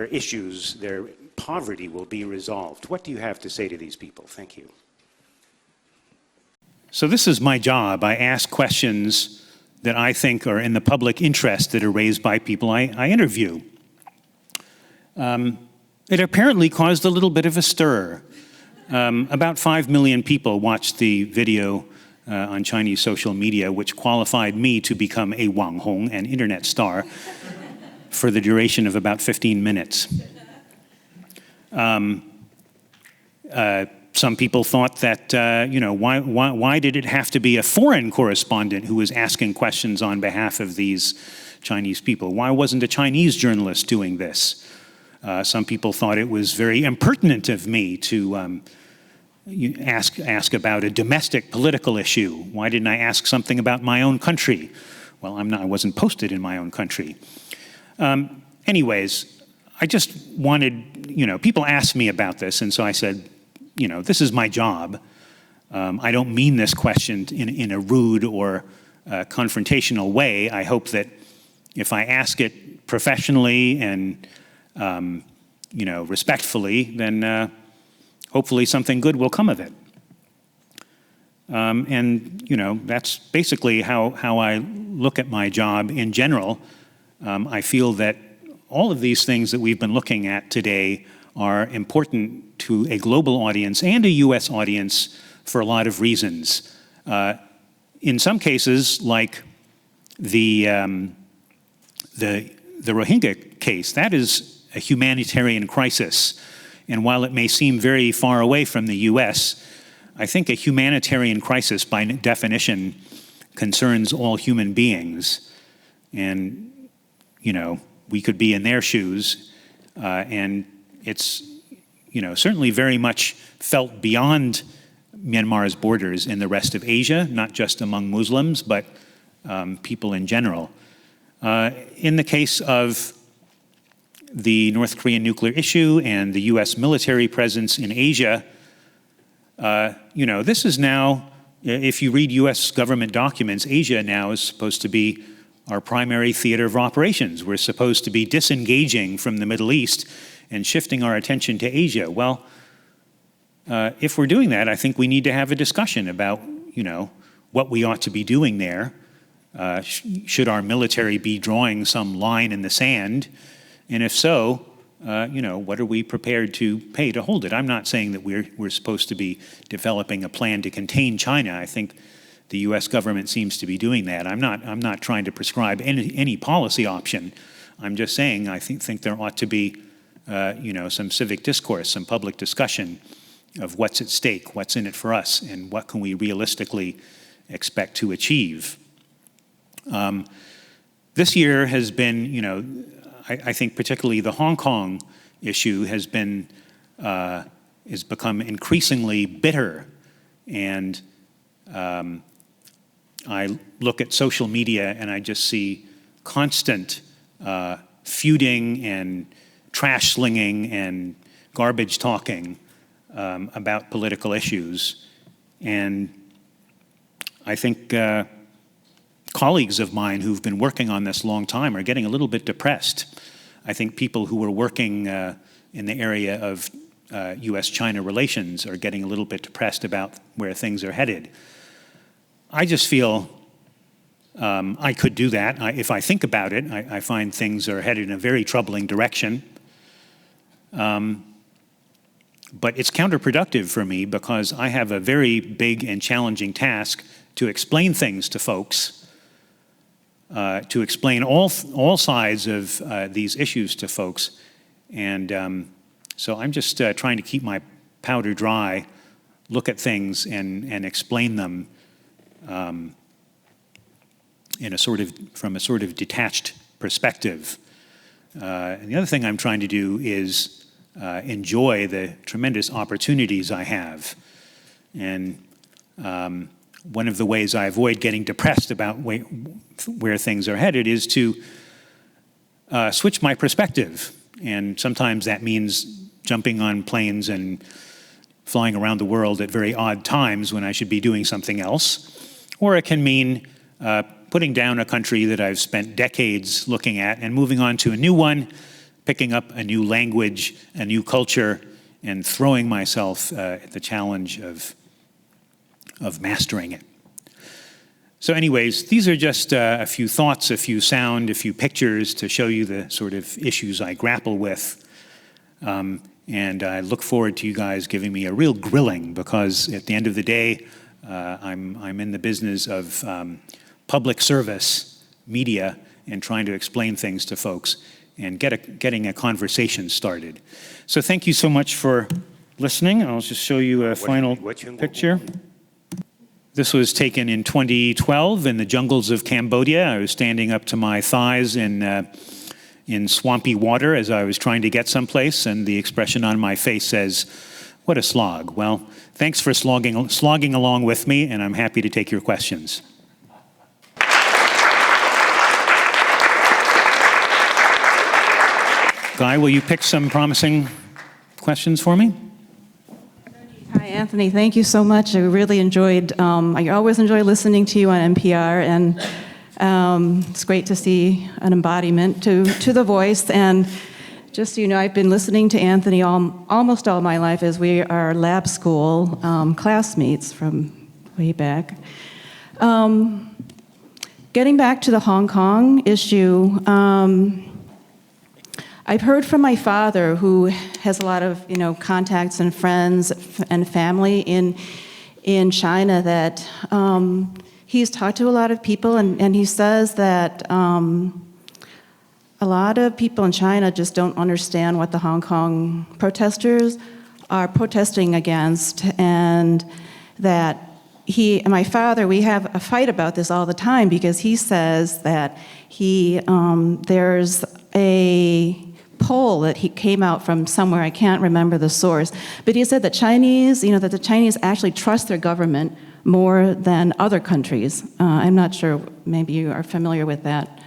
issues, their poverty will be resolved. What do you have to say to these people? Thank you. So this is my job. I ask questions that I think are in the public interest that are raised by people I interview. It apparently caused a little bit of a stir. About 5 million people watched the video on Chinese social media, which qualified me to become a Wanghong, an internet star, for the duration of about 15 minutes. Some people thought that, why did it have to be a foreign correspondent who was asking questions on behalf of these Chinese people? Why wasn't a Chinese journalist doing this? Some people thought it was very impertinent of me to ask about a domestic political issue. Why didn't I ask something about my own country? Well, I wasn't posted in my own country. Anyways, I just wanted, people asked me about this, and so I said, this is my job. I don't mean this question in a rude or confrontational way. I hope that if I ask it professionally and respectfully, then hopefully something good will come of it. That's basically how I look at my job in general. I feel that all of these things that we've been looking at today are important to a global audience and a U.S. audience for a lot of reasons. In some cases, like the Rohingya case, that is a humanitarian crisis. And while it may seem very far away from the U.S., I think a humanitarian crisis, by definition, concerns all human beings. And, you know, we could be in their shoes, and it's, you know, certainly very much felt beyond Myanmar's borders in the rest of Asia, not just among Muslims, but people in general. In the case of the North Korean nuclear issue and the US military presence in Asia, you know, this is now, if you read US government documents, Asia now is supposed to be our primary theater of operations. We're supposed to be disengaging from the Middle East and shifting our attention to Asia. Well, if we're doing that, I think we need to have a discussion about, you know, what we ought to be doing there. Should our military be drawing some line in the sand? And if so, you know, what are we prepared to pay to hold it? I'm not saying that we're supposed to be developing a plan to contain China. I think the U.S. government seems to be doing that. I'm not trying to prescribe any policy option. I'm just saying I think there ought to be, you know, some civic discourse, some public discussion of what's at stake, what's in it for us, and what can we realistically expect to achieve. This year has been, you know, I think particularly the Hong Kong issue has become increasingly bitter. And I look at social media and I just see constant feuding and trash slinging and garbage talking about political issues. And I think colleagues of mine who've been working on this a long time are getting a little bit depressed. I think people who are working in the area of US-China relations are getting a little bit depressed about where things are headed. I just feel I could do that. If I think about it, I find things are headed in a very troubling direction. But it's counterproductive for me because I have a very big and challenging task to explain things to folks, to explain all sides of these issues to folks. And so I'm just trying to keep my powder dry, look at things and explain them from a sort of detached perspective. And the other thing I'm trying to do is enjoy the tremendous opportunities I have. And one of the ways I avoid getting depressed about where things are headed is to switch my perspective. And sometimes that means jumping on planes and flying around the world at very odd times when I should be doing something else. Or it can mean putting down a country that I've spent decades looking at and moving on to a new one, picking up a new language, a new culture, and throwing myself at the challenge of mastering it. So anyways, these are just a few thoughts, a few sound, a few pictures to show you the sort of issues I grapple with. And I look forward to you guys giving me a real grilling, because at the end of the day, I'm in the business of public service, media, and trying to explain things to folks and getting a conversation started. So thank you so much for listening. I'll just show you a final picture. This was taken in 2012 in the jungles of Cambodia. I was standing up to my thighs in swampy water as I was trying to get someplace, and the expression on my face says, "What a slog." Well, thanks for slogging along with me, and I'm happy to take your questions. Guy, will you pick some promising questions for me? Hi, Anthony. Thank you so much. I really enjoyed, I always enjoy listening to you on NPR, and it's great to see an embodiment to the voice. And just so you know, I've been listening to Anthony almost all my life, as we are lab school classmates from way back. Getting back to the Hong Kong issue, I've heard from my father, who has a lot of contacts and friends and family in China, that he's talked to a lot of people, and he says that a lot of people in China just don't understand what the Hong Kong protesters are protesting against, and that he and my father, we have a fight about this all the time because he says that there's a poll that he came out from somewhere, I can't remember the source, but he said that that the Chinese actually trust their government more than other countries. I'm not sure, maybe you are familiar with that,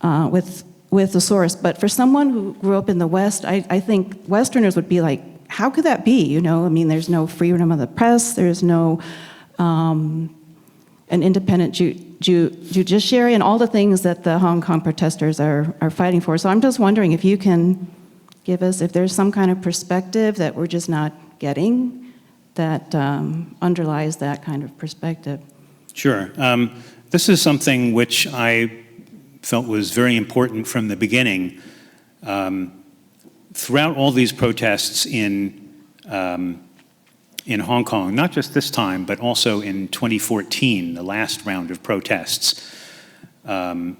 with the source, but for someone who grew up in the West, I think Westerners would be like, how could that be? I mean, there's no freedom of the press, there's no an independent judiciary, and all the things that the Hong Kong protesters are fighting for. So I'm just wondering if you can give us, if there's some kind of perspective that we're just not getting that underlies that kind of perspective. Sure. This is something which I felt was very important from the beginning. Throughout all these protests in Hong Kong, not just this time, but also in 2014, the last round of protests, a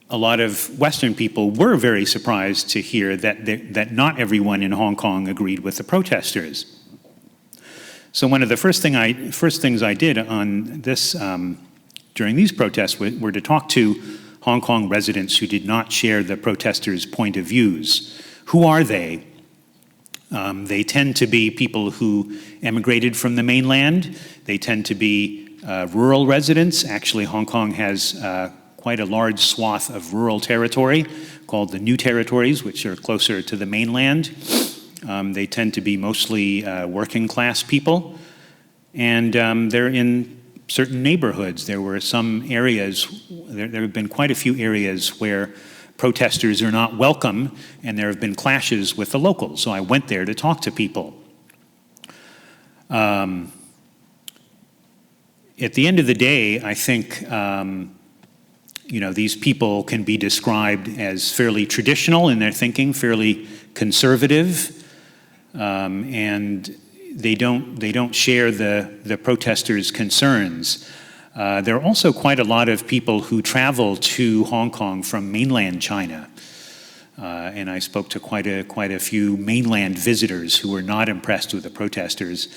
lot of Western people were very surprised to hear that not everyone in Hong Kong agreed with the protesters. So one of the first things I did on this during these protests were to talk to Hong Kong residents who did not share the protesters' point of views. Who are they? They tend to be people who emigrated from the mainland. They tend to be rural residents. Actually, Hong Kong has quite a large swath of rural territory called the New Territories, which are closer to the mainland. They tend to be mostly working class people. And they're in certain neighborhoods. There were some areas, there have been quite a few areas where protesters are not welcome, and there have been clashes with the locals. So I went there to talk to people. At the end of the day, I think these people can be described as fairly traditional in their thinking, fairly conservative, and they don't share the protesters' concerns. There are also quite a lot of people who travel to Hong Kong from mainland China. And I spoke to quite a few mainland visitors who were not impressed with the protesters,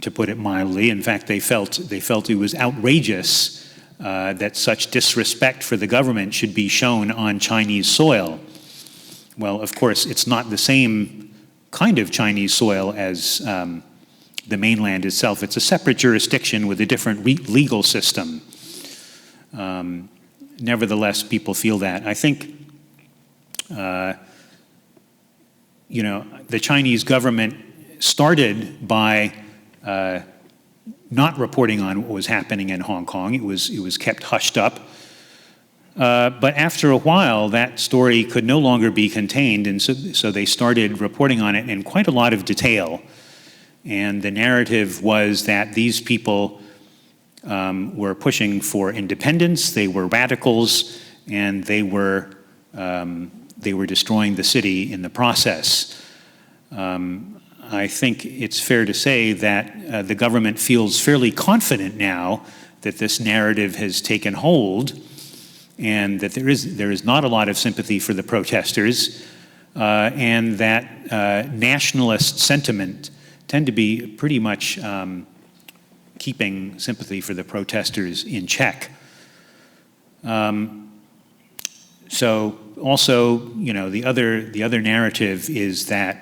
to put it mildly. In fact, they felt it was outrageous that such disrespect for the government should be shown on Chinese soil. Well, of course, it's not the same kind of Chinese soil as the mainland itself. It's a separate jurisdiction with a different legal system. Nevertheless, people feel that. I think, the Chinese government started by not reporting on what was happening in Hong Kong. It was kept hushed up. But after a while, that story could no longer be contained, and so they started reporting on it in quite a lot of detail. And the narrative was that these people were pushing for independence, they were radicals, and they were destroying the city in the process. I think it's fair to say that the government feels fairly confident now that this narrative has taken hold, and that there is not a lot of sympathy for the protesters, and that nationalist sentiment tend to be pretty much keeping sympathy for the protesters in check. So also, the other narrative is that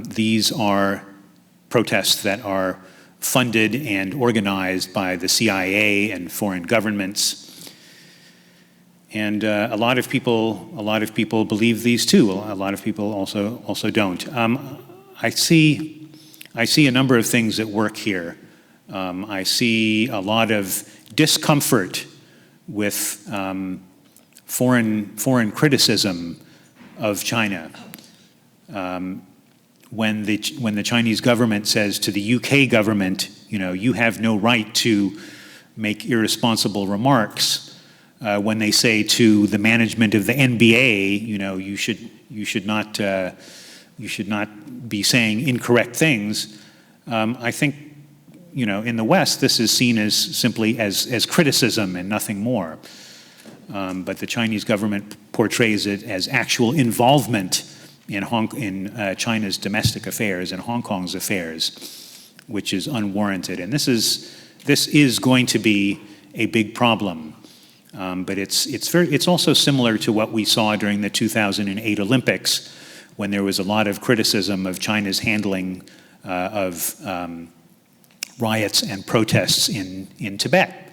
these are protests that are funded and organized by the CIA and foreign governments. And a lot of people believe these too. A lot of people also don't. I see a number of things at work here. I see a lot of discomfort with foreign criticism of China. When the Chinese government says to the UK government, you have no right to make irresponsible remarks. When they say to the management of the NBA, you should not be saying incorrect things. I think, in the West, this is seen as simply as criticism and nothing more. But the Chinese government portrays it as actual involvement in China's domestic affairs and Hong Kong's affairs. which is unwarranted. And this is going to be a big problem. But it's also similar to what we saw during the 2008 Olympics, when there was a lot of criticism of China's handling of riots and protests in Tibet.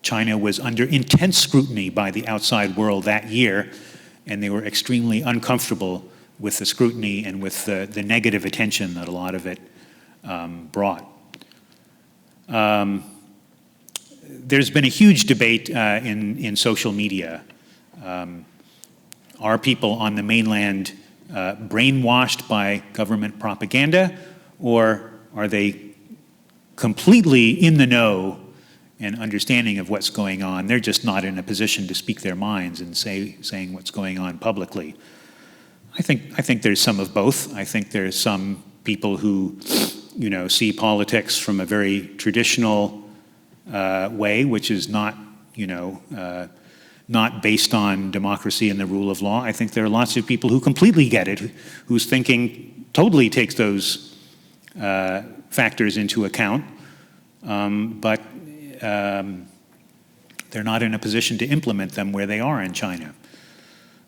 China was under intense scrutiny by the outside world that year, and they were extremely uncomfortable with the scrutiny and with the negative attention that a lot of it brought. There's been a huge debate in social media. Are people on the mainland brainwashed by government propaganda, or are they completely in the know and understanding of what's going on? They're just not in a position to speak their minds and saying what's going on publicly. I think there's some of both. I think there's some people who, see politics from a very traditional way, which is not, not based on democracy and the rule of law. I think there are lots of people who completely get it, whose thinking totally takes those factors into account, but they're not in a position to implement them where they are in China.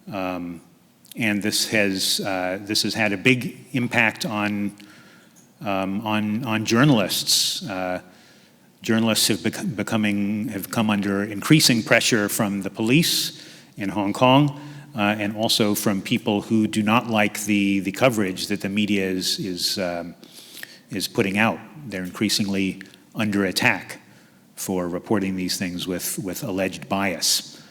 And this has had a big impact on journalists. Journalists have come under increasing pressure from the police in Hong Kong, and also from people who do not like the coverage that the media is putting out. They're increasingly under attack for reporting these things with alleged bias.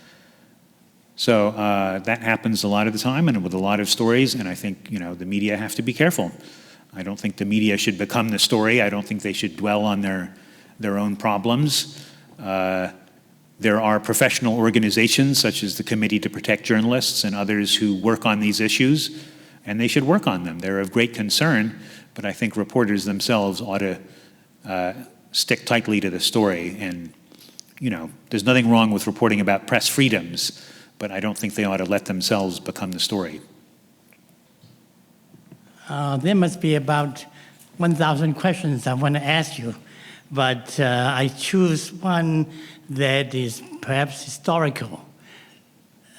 So that happens a lot of the time and with a lot of stories, and I think the media have to be careful. I don't think the media should become the story. I don't think they should dwell on their own problems. There are professional organizations such as the Committee to Protect Journalists and others who work on these issues, and they should work on them. They're of great concern, but I think reporters themselves ought to stick tightly to the story. And there's nothing wrong with reporting about press freedoms, but I don't think they ought to let themselves become the story. There must be about 1,000 questions I want to ask you, but I choose one that is perhaps historical.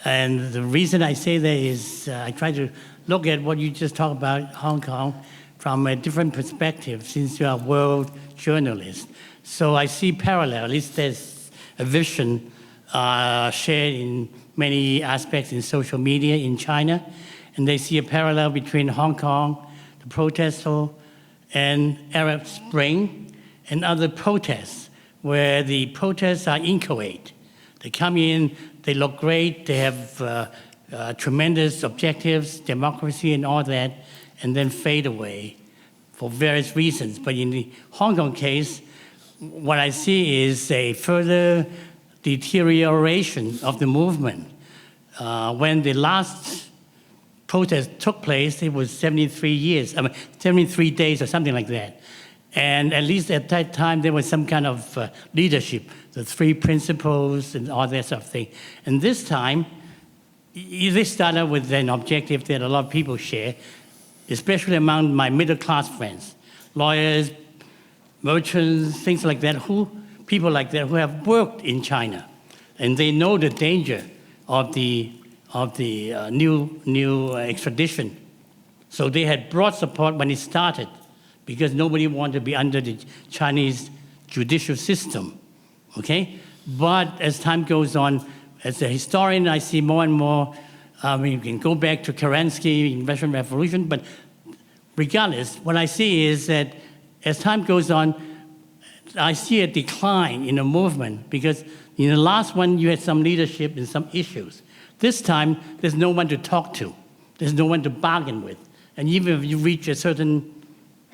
And the reason I say that is I try to look at what you just talked about, Hong Kong, from a different perspective, since you are a world journalist. So I see parallel, at least there's a vision shared in many aspects in social media in China, and they see a parallel between Hong Kong, the protests, and Arab Spring, and other protests, where the protests are inchoate. They come in, they look great, they have tremendous objectives, democracy and all that, and then fade away for various reasons. But in the Hong Kong case, what I see is a further deterioration of the movement. When the last protest took place, it was 73 days or something like that. And at least at that time, there was some kind of leadership, the three principles and all that sort of thing. And this time, this started with an objective that a lot of people share, especially among my middle-class friends, lawyers, merchants, things like that, people like that who have worked in China. And they know the danger of the new extradition. So they had broad support when it started, because nobody wanted to be under the Chinese judicial system, okay? But as time goes on, as a historian, I see more and more, you can go back to Kerensky in Russian Revolution, but regardless, what I see is that as time goes on, I see a decline in the movement, because in the last one, you had some leadership and some issues. This time, there's no one to talk to. There's no one to bargain with. And even if you reach a certain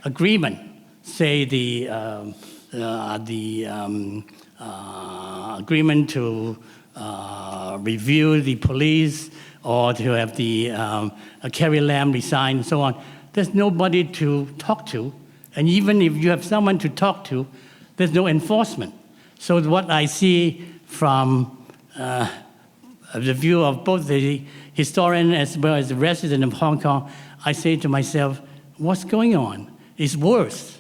agreement, say the agreement to review the police, or to have the Carrie Lam resign and so on, there's nobody to talk to. And even if you have someone to talk to, there's no enforcement. So what I see from the view of both the historian as well as the resident of Hong Kong, I say to myself, what's going on? It's worse.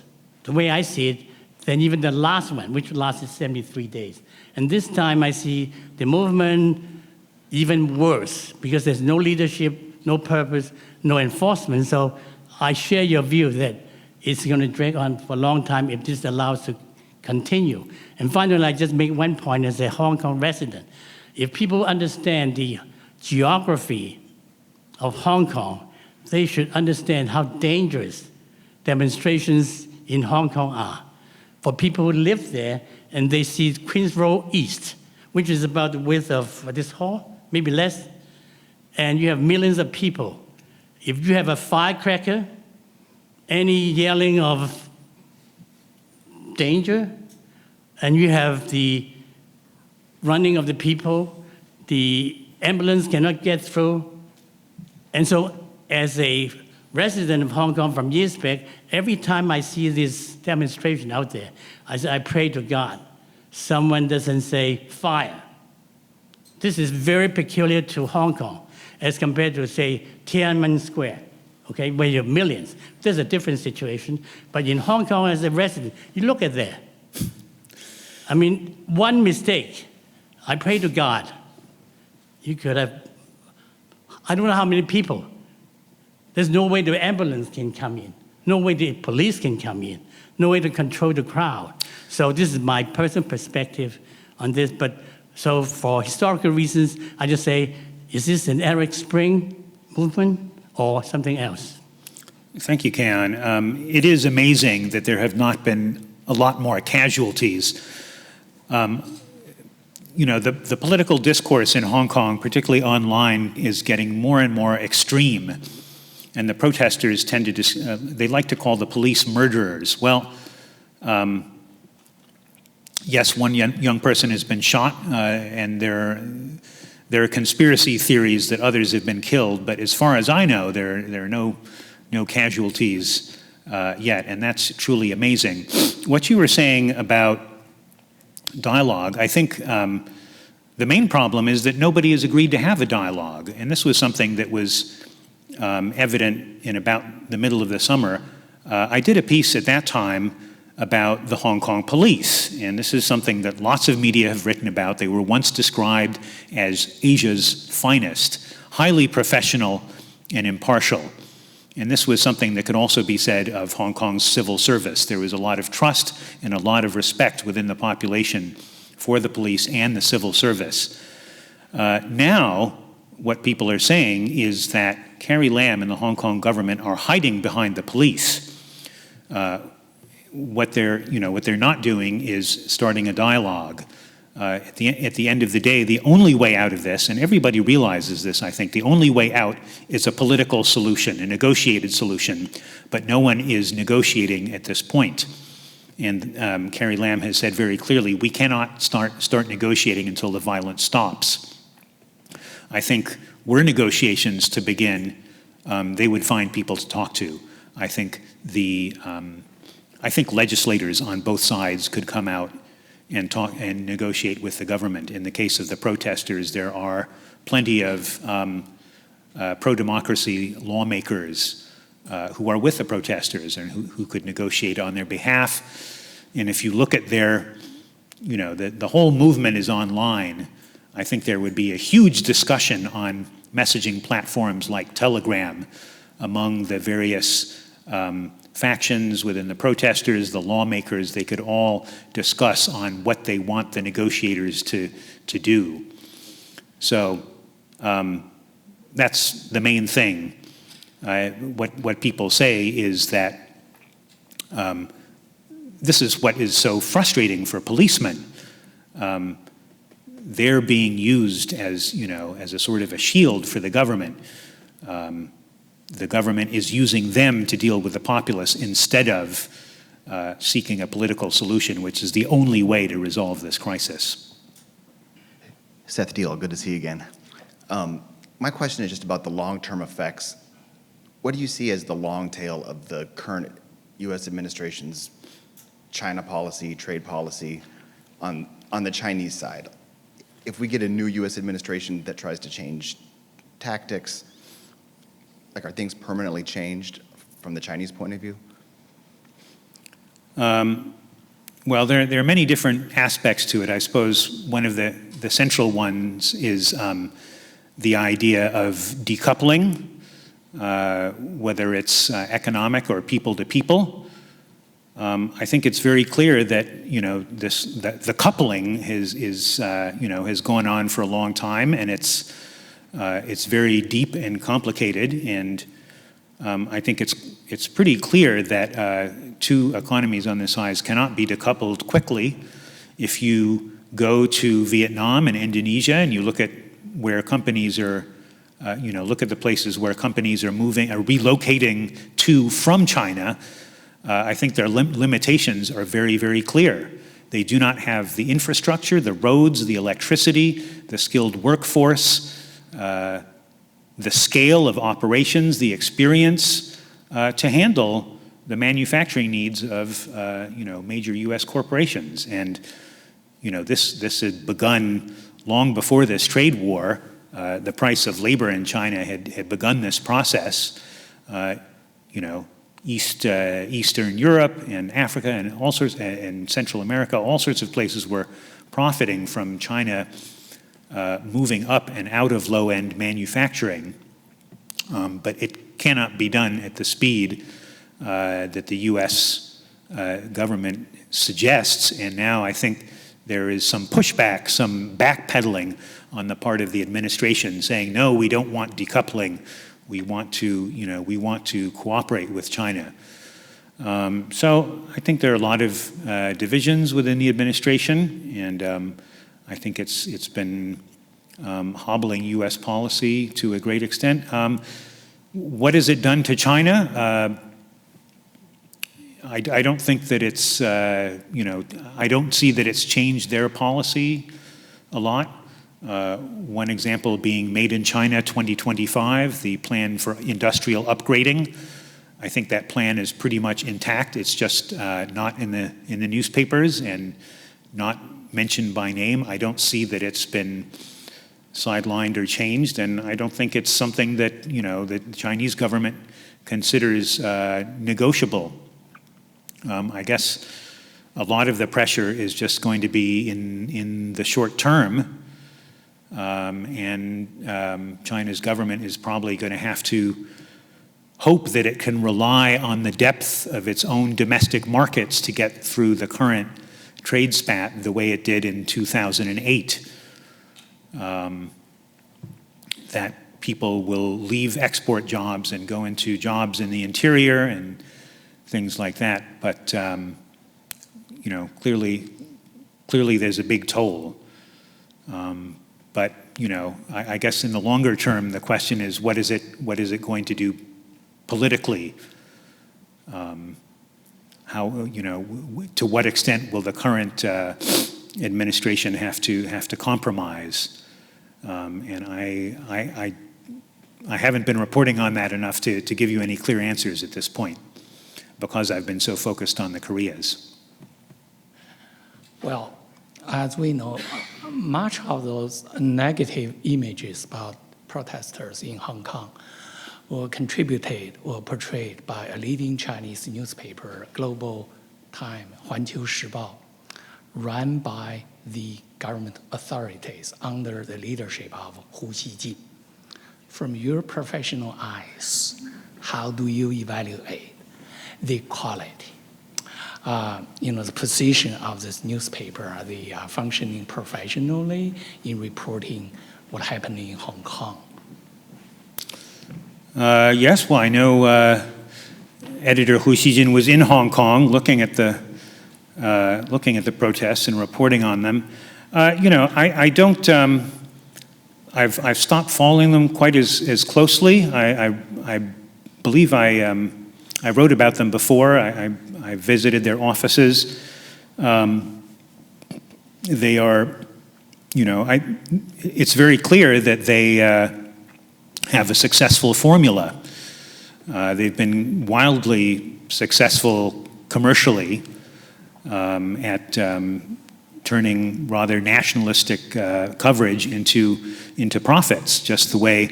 the way I see it, than even the last one, which lasted 73 days. And this time I see the movement even worse because there's no leadership, no purpose, no enforcement. So I share your view that it's going to drag on for a long time if this allows to continue. And finally, I just make one point as a Hong Kong resident. If people understand the geography of Hong Kong, they should understand how dangerous demonstrations in Hong Kong are. For people who live there and they see Queen's Road East, which is about the width of this hall, maybe less, and you have millions of people. If you have a firecracker, any yelling of danger, and you have the running of the people, the ambulance cannot get through. And so as a resident of Hong Kong from years back, every time I see this demonstration out there, I pray to God, someone doesn't say fire. This is very peculiar to Hong Kong as compared to, say, Tiananmen Square, okay, where you have millions. There's a different situation. But in Hong Kong as a resident, you look at there. I mean, one mistake, I pray to God, you could have, I don't know how many people. There's no way the ambulance can come in. No way the police can come in. No way to control the crowd. So this is my personal perspective on this. But so for historical reasons, I just say, is this an Arab Spring movement or something else? Thank you, Kuhn. It is amazing that there have not been a lot more casualties. You know, the political discourse in Hong Kong, particularly online, is getting more and more extreme. And the protesters tend to, they like to call the police murderers. Well, yes, one young person has been shot, and there are conspiracy theories that others have been killed, but as far as I know, there are no casualties yet, and that's truly amazing. What you were saying about dialogue, I think the main problem is that nobody has agreed to have a dialogue, and this was something that was evident in about the middle of the summer. I did a piece at that time about the Hong Kong police, and this is something that lots of media have written about. They were once described as Asia's finest, highly professional and impartial. And this was something that could also be said of Hong Kong's civil service. There was a lot of trust and a lot of respect within the population for the police and the civil service. Now, what people are saying is that Carrie Lam and the Hong Kong government are hiding behind the police. What they're not doing is starting a dialogue. At the end of the day, the only way out of this, and everybody realizes this, I think, the only way out is a political solution, a negotiated solution, but no one is negotiating at this point. And Carrie Lam has said very clearly, we cannot start negotiating until the violence stops. I think were negotiations to begin, they would find people to talk to. I think legislators on both sides could come out and talk and negotiate with the government. In the case of the protesters, there are plenty of pro-democracy lawmakers who are with the protesters and who could negotiate on their behalf. And if you look at their, the whole movement is online, I think there would be a huge discussion on messaging platforms like Telegram among the various factions within the protesters, the lawmakers. They could all discuss on what they want the negotiators to do. So that's the main thing. What people say is that this is what is so frustrating for policemen. They're being used as, as a sort of a shield for the government. The government is using them to deal with the populace instead of seeking a political solution, which is the only way to resolve this crisis. Seth Deal, good to see you again. My question is just about the long-term effects. What do you see as the long tail of the current U.S. administration's China policy, trade policy on the Chinese side? If we get a new U.S. administration that tries to change tactics, are things permanently changed from the Chinese point of view? Well, there are many different aspects to it. I suppose one of the central ones is the idea of decoupling, whether it's economic or people to people. I think it's very clear that that the coupling has gone on for a long time, and it's very deep and complicated. And I think it's pretty clear that two economies on this size cannot be decoupled quickly. If you go to Vietnam and Indonesia and you look at where companies are, look at the places where companies are relocating to from China, I think their limitations are very, very clear. They do not have the infrastructure, the roads, the electricity, the skilled workforce, the scale of operations, the experience to handle the manufacturing needs of major U.S. corporations. And this had begun long before this trade war. The price of labor in China had begun this process. Eastern Europe and Africa and all sorts, and Central America, all sorts of places were profiting from China moving up and out of low-end manufacturing. But it cannot be done at the speed that the U.S. government suggests. And now I think there is some pushback, some backpedaling on the part of the administration, saying, no, we don't want decoupling. We want to cooperate with China. So I think there are a lot of divisions within the administration, and I think it's been hobbling U.S. policy to a great extent. What has it done to China? I don't think that it's, I don't see that it's changed their policy a lot. One example being Made in China 2025, the plan for industrial upgrading. I think that plan is pretty much intact. It's just not in the newspapers and not mentioned by name. I don't see that it's been sidelined or changed, and I don't think it's something that the Chinese government considers negotiable. I guess a lot of the pressure is just going to be in the short term, and China's government is probably going to have to hope that it can rely on the depth of its own domestic markets to get through the current trade spat the way it did in 2008. That people will leave export jobs and go into jobs in the interior and things like that. But clearly there's a big toll. But I guess in the longer term, the question is, what is it going to do politically? How to what extent will the current administration have to compromise? And I haven't been reporting on that enough to give you any clear answers at this point, because I've been so focused on the Koreas. Well, as we know, much of those negative images about protesters in Hong Kong were contributed or portrayed by a leading Chinese newspaper, Global Time, 环球时报, run by the government authorities under the leadership of Hu Xijin. From your professional eyes, how do you evaluate the quality, the position of this newspaper? Are they functioning professionally in reporting what happened in Hong Kong? Yes, well, I know editor Hu Xijin was in Hong Kong looking at the protests and reporting on them. I don't. I've stopped following them quite as closely. I believe I wrote about them before. I visited their offices. They are, it's very clear that they have a successful formula. They've been wildly successful commercially at turning rather nationalistic coverage into profits, just the way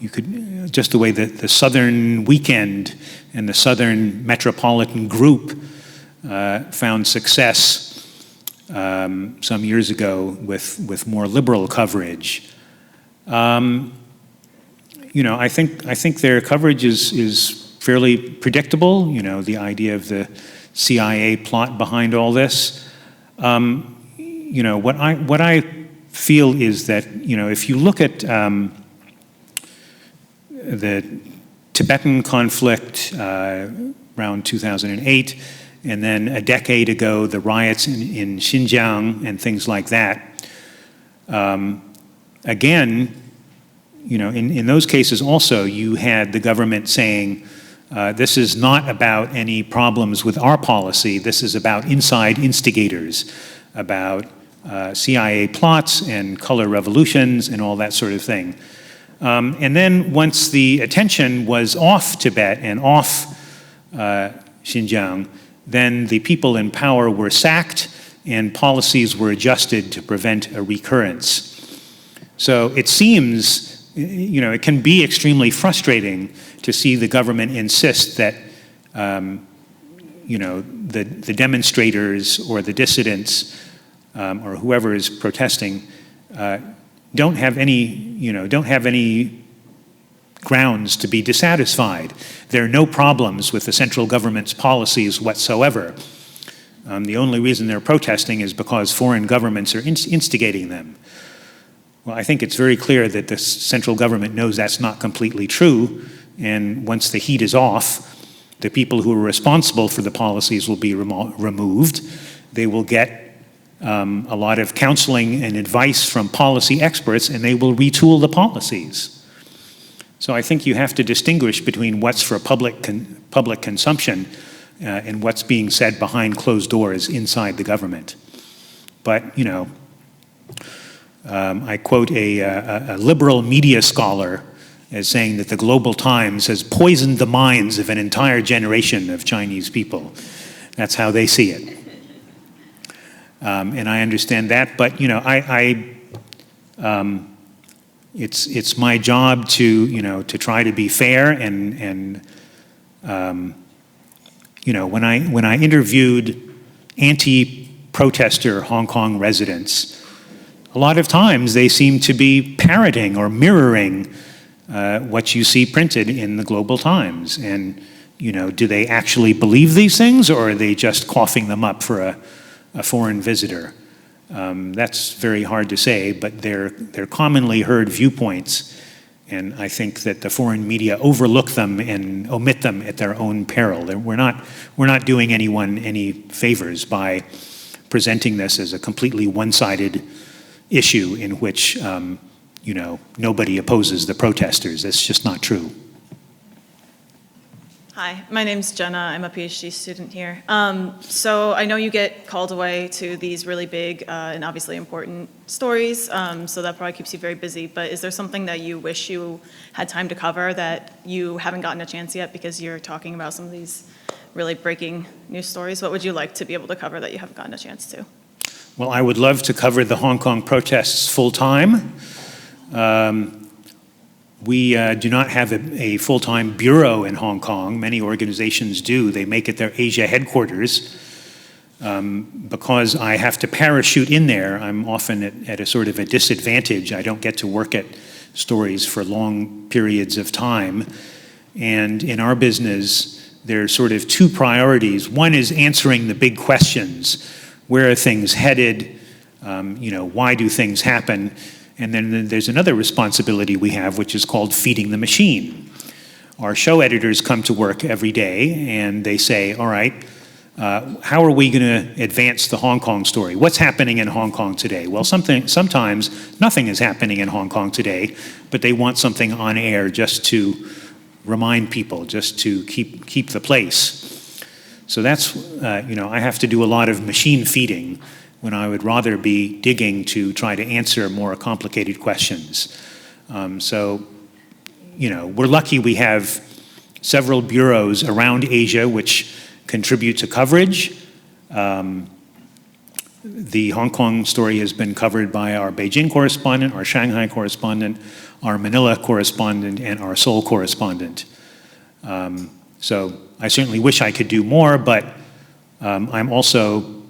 just the way that the Southern Weekend and the Southern Metropolitan Group found success some years ago with more liberal coverage. I think their coverage is fairly predictable. The idea of the CIA plot behind all this. What I feel is that if you look at the Tibetan conflict around 2008, and then a decade ago, the riots in Xinjiang and things like that. Again, in those cases also, you had the government saying, this is not about any problems with our policy, this is about inside instigators, about CIA plots and color revolutions and all that sort of thing. And then once the attention was off Tibet and off Xinjiang, then the people in power were sacked and policies were adjusted to prevent a recurrence. So it seems, it can be extremely frustrating to see the government insist that, the demonstrators or the dissidents or whoever is protesting don't have any grounds to be dissatisfied. There are no problems with the central government's policies whatsoever. The only reason they're protesting is because foreign governments are instigating them. Well, I think it's very clear that the central government knows that's not completely true, and once the heat is off, the people who are responsible for the policies will be removed. They will get a lot of counseling and advice from policy experts, and they will retool the policies. So I think you have to distinguish between what's for public consumption and what's being said behind closed doors inside the government. But, I quote a liberal media scholar as saying that the Global Times has poisoned the minds of an entire generation of Chinese people. That's how they see it. And I understand that, but it's my job to try to be fair and when I interviewed anti-protester Hong Kong residents, a lot of times they seem to be parroting or mirroring what you see printed in the Global Times. And do they actually believe these things, or are they just coughing them up for a foreign visitor? That's very hard to say, but they're commonly heard viewpoints, and I think that the foreign media overlook them and omit them at their own peril. We're not doing anyone any favors by presenting this as a completely one-sided issue in which nobody opposes the protesters. That's just not true. Hi, my name's Jenna. I'm a PhD student here. So I know you get called away to these really big and obviously important stories, so that probably keeps you very busy. But is there something that you wish you had time to cover that you haven't gotten a chance yet because you're talking about some of these really breaking news stories? What would you like to be able to cover that you haven't gotten a chance to? Well, I would love to cover the Hong Kong protests full time. We do not have a full-time bureau in Hong Kong. Many organizations do. They make it their Asia headquarters. Because I have to parachute in there, I'm often at a sort of a disadvantage. I don't get to work at stories for long periods of time. And in our business, there's sort of two priorities. One is answering the big questions. Where are things headed? Why do things happen? And then there's another responsibility we have, which is called feeding the machine. Our show editors come to work every day and they say, all right, how are we going to advance the Hong Kong story? What's happening in Hong Kong today? Well, sometimes nothing is happening in Hong Kong today, but they want something on air just to remind people, just to keep the place. So that's, I have to do a lot of machine feeding when I would rather be digging to try to answer more complicated questions. We're lucky we have several bureaus around Asia which contribute to coverage. The Hong Kong story has been covered by our Beijing correspondent, our Shanghai correspondent, our Manila correspondent, and our Seoul correspondent. So I certainly wish I could do more, but I'm also,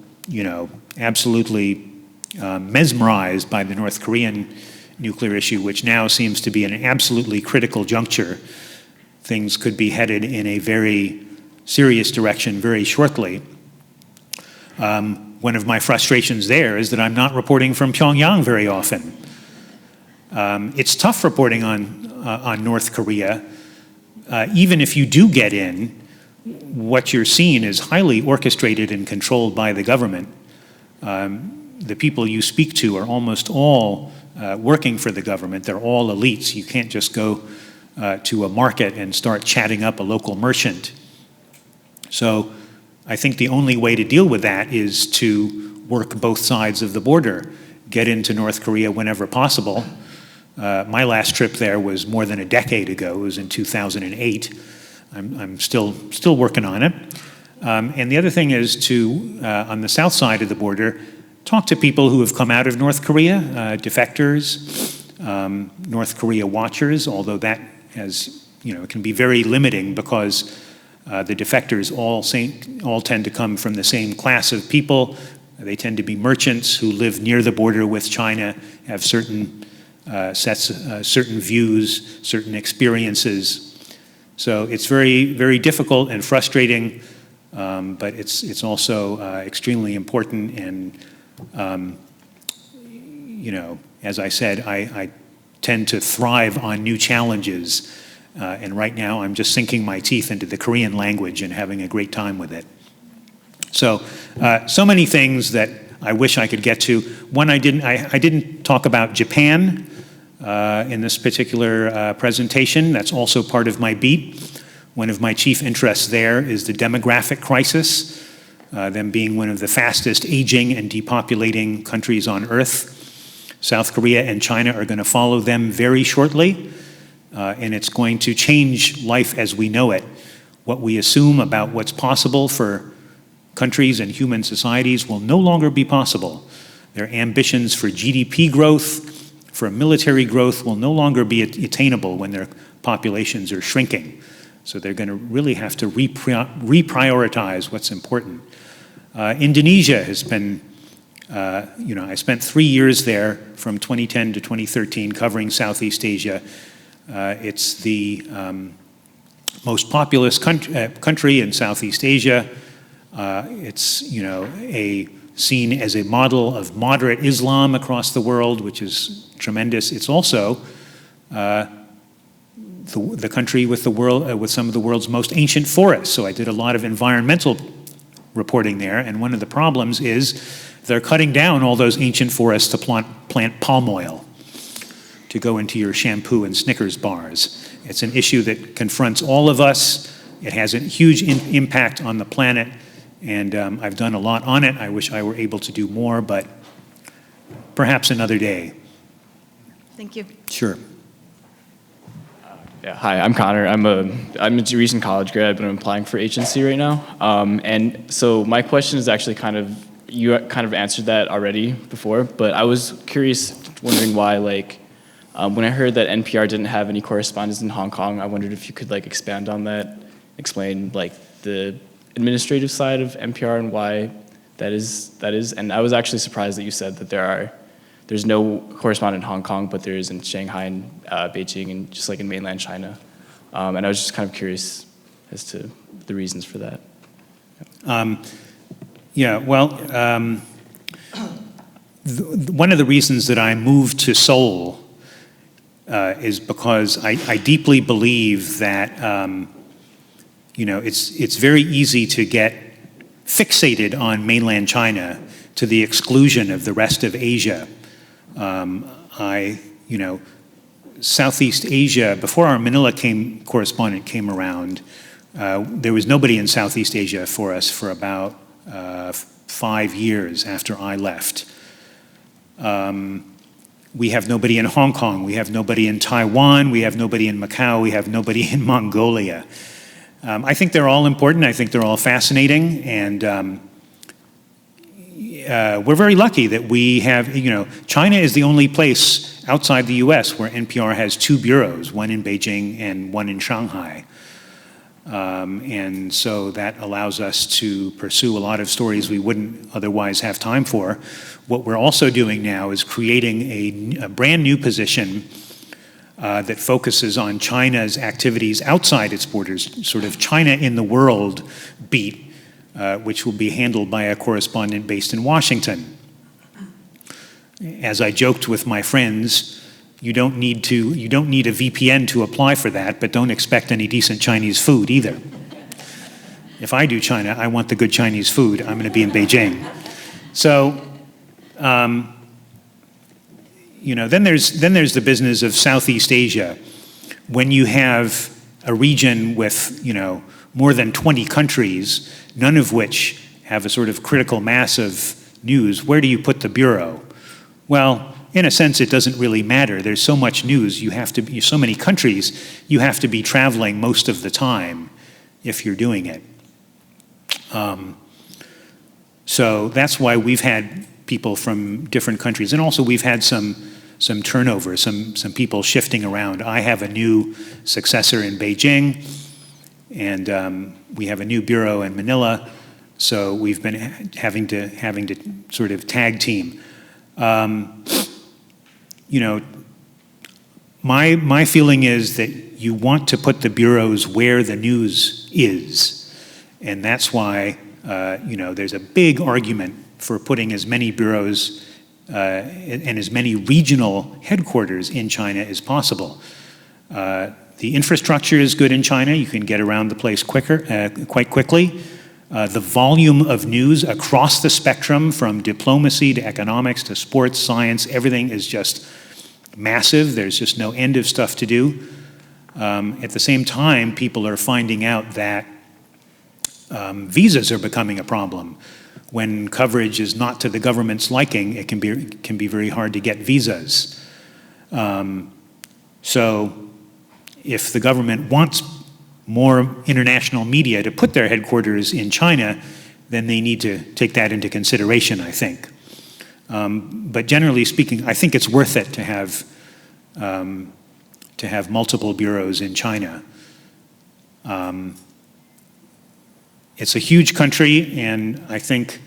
absolutely mesmerized by the North Korean nuclear issue, which now seems to be an absolutely critical juncture. Things could be headed in a very serious direction very shortly. One of my frustrations there is that I'm not reporting from Pyongyang very often. It's tough reporting on North Korea. Even if you do get in, what you're seeing is highly orchestrated and controlled by the government. The people you speak to are almost all working for the government. They're all elites. You can't just go to a market and start chatting up a local merchant. So I think the only way to deal with that is to work both sides of the border, get into North Korea whenever possible. My last trip there was more than a decade ago. It was in 2008. I'm still working on it. And the other thing is to, on the south side of the border, talk to people who have come out of North Korea, defectors, North Korea watchers, although that has, it can be very limiting because the defectors all tend to come from the same class of people. They tend to be merchants who live near the border with China, have certain certain views, certain experiences. So it's very, very difficult and frustrating, but it's also extremely important. And as I said, I tend to thrive on new challenges. And right now, I'm just sinking my teeth into the Korean language and having a great time with it. So, so many things that I wish I could get to. One, I didn't talk about Japan in this particular presentation. That's also part of my beat. One of my chief interests there is the demographic crisis, them being one of the fastest aging and depopulating countries on Earth. South Korea and China are going to follow them very shortly. And it's going to change life as we know it. What we assume about what's possible for countries and human societies will no longer be possible. Their ambitions for GDP growth, for military growth will no longer be attainable when their populations are shrinking. So they're going to really have to reprioritize what's important. Indonesia has been, I spent 3 years there from 2010 to 2013 covering Southeast Asia. It's the most populous country in Southeast Asia. It's seen as a model of moderate Islam across the world, which is tremendous. It's also the country with some of the world's most ancient forests. So I did a lot of environmental reporting there, and one of the problems is they're cutting down all those ancient forests to plant palm oil to go into your shampoo and Snickers bars. It's an issue that confronts all of us. It has a huge impact on the planet, and I've done a lot on it. I wish I were able to do more, but perhaps another day. Thank you. Sure. Yeah, hi, I'm Connor. I'm a recent college grad, but I'm applying for agency right now. And so my question is actually you kind of answered that already before, but I was wondering why, when I heard that NPR didn't have any correspondents in Hong Kong, I wondered if you could expand on that, explain the administrative side of NPR and why that is. And I was actually surprised that you said that there's no correspondent in Hong Kong, but there is in Shanghai and Beijing and just in mainland China. And I was just kind of curious as to the reasons for that. One of the reasons that I moved to Seoul is because I deeply believe that it's very easy to get fixated on mainland China to the exclusion of the rest of Asia. Southeast Asia, before our Manila correspondent came around, there was nobody in Southeast Asia for us for about 5 years after I left. We have nobody in Hong Kong, we have nobody in Taiwan, we have nobody in Macau, we have nobody in Mongolia. I think they're all important, I think they're all fascinating, and we're very lucky that we have, China is the only place outside the US where NPR has 2 bureaus, one in Beijing and one in Shanghai. And so that allows us to pursue a lot of stories we wouldn't otherwise have time for. What we're also doing now is creating a brand new position that focuses on China's activities outside its borders, sort of China in the world beat, which will be handled by a correspondent based in Washington. As I joked with my friends, you don't need a VPN to apply for that, but don't expect any decent Chinese food either. If I do China, I want the good Chinese food. I'm going to be in Beijing. So, then there's the business of Southeast Asia. When you have a region with, more than 20 countries, none of which have a sort of critical mass of news, where do you put the bureau? Well, in a sense, it doesn't really matter. There's so much news, so many countries, you have to be traveling most of the time if you're doing it. So that's why we've had people from different countries, and also we've had some turnover, some people shifting around. I have a new successor in Beijing, and we have a new bureau in Manila, so we've been having to sort of tag team. My feeling is that you want to put the bureaus where the news is, and that's why there's a big argument for putting as many bureaus and as many regional headquarters in China as possible. The infrastructure is good in China. You can get around the place quite quickly. The volume of news across the spectrum, from diplomacy to economics to sports, science, everything is just massive. There's just no end of stuff to do. At the same time, people are finding out that visas are becoming a problem. When coverage is not to the government's liking, it can be very hard to get visas. So if the government wants more international media to put their headquarters in China, then they need to take that into consideration, I think. But generally speaking, I think it's worth it to have multiple bureaus in China. It's a huge country, and I think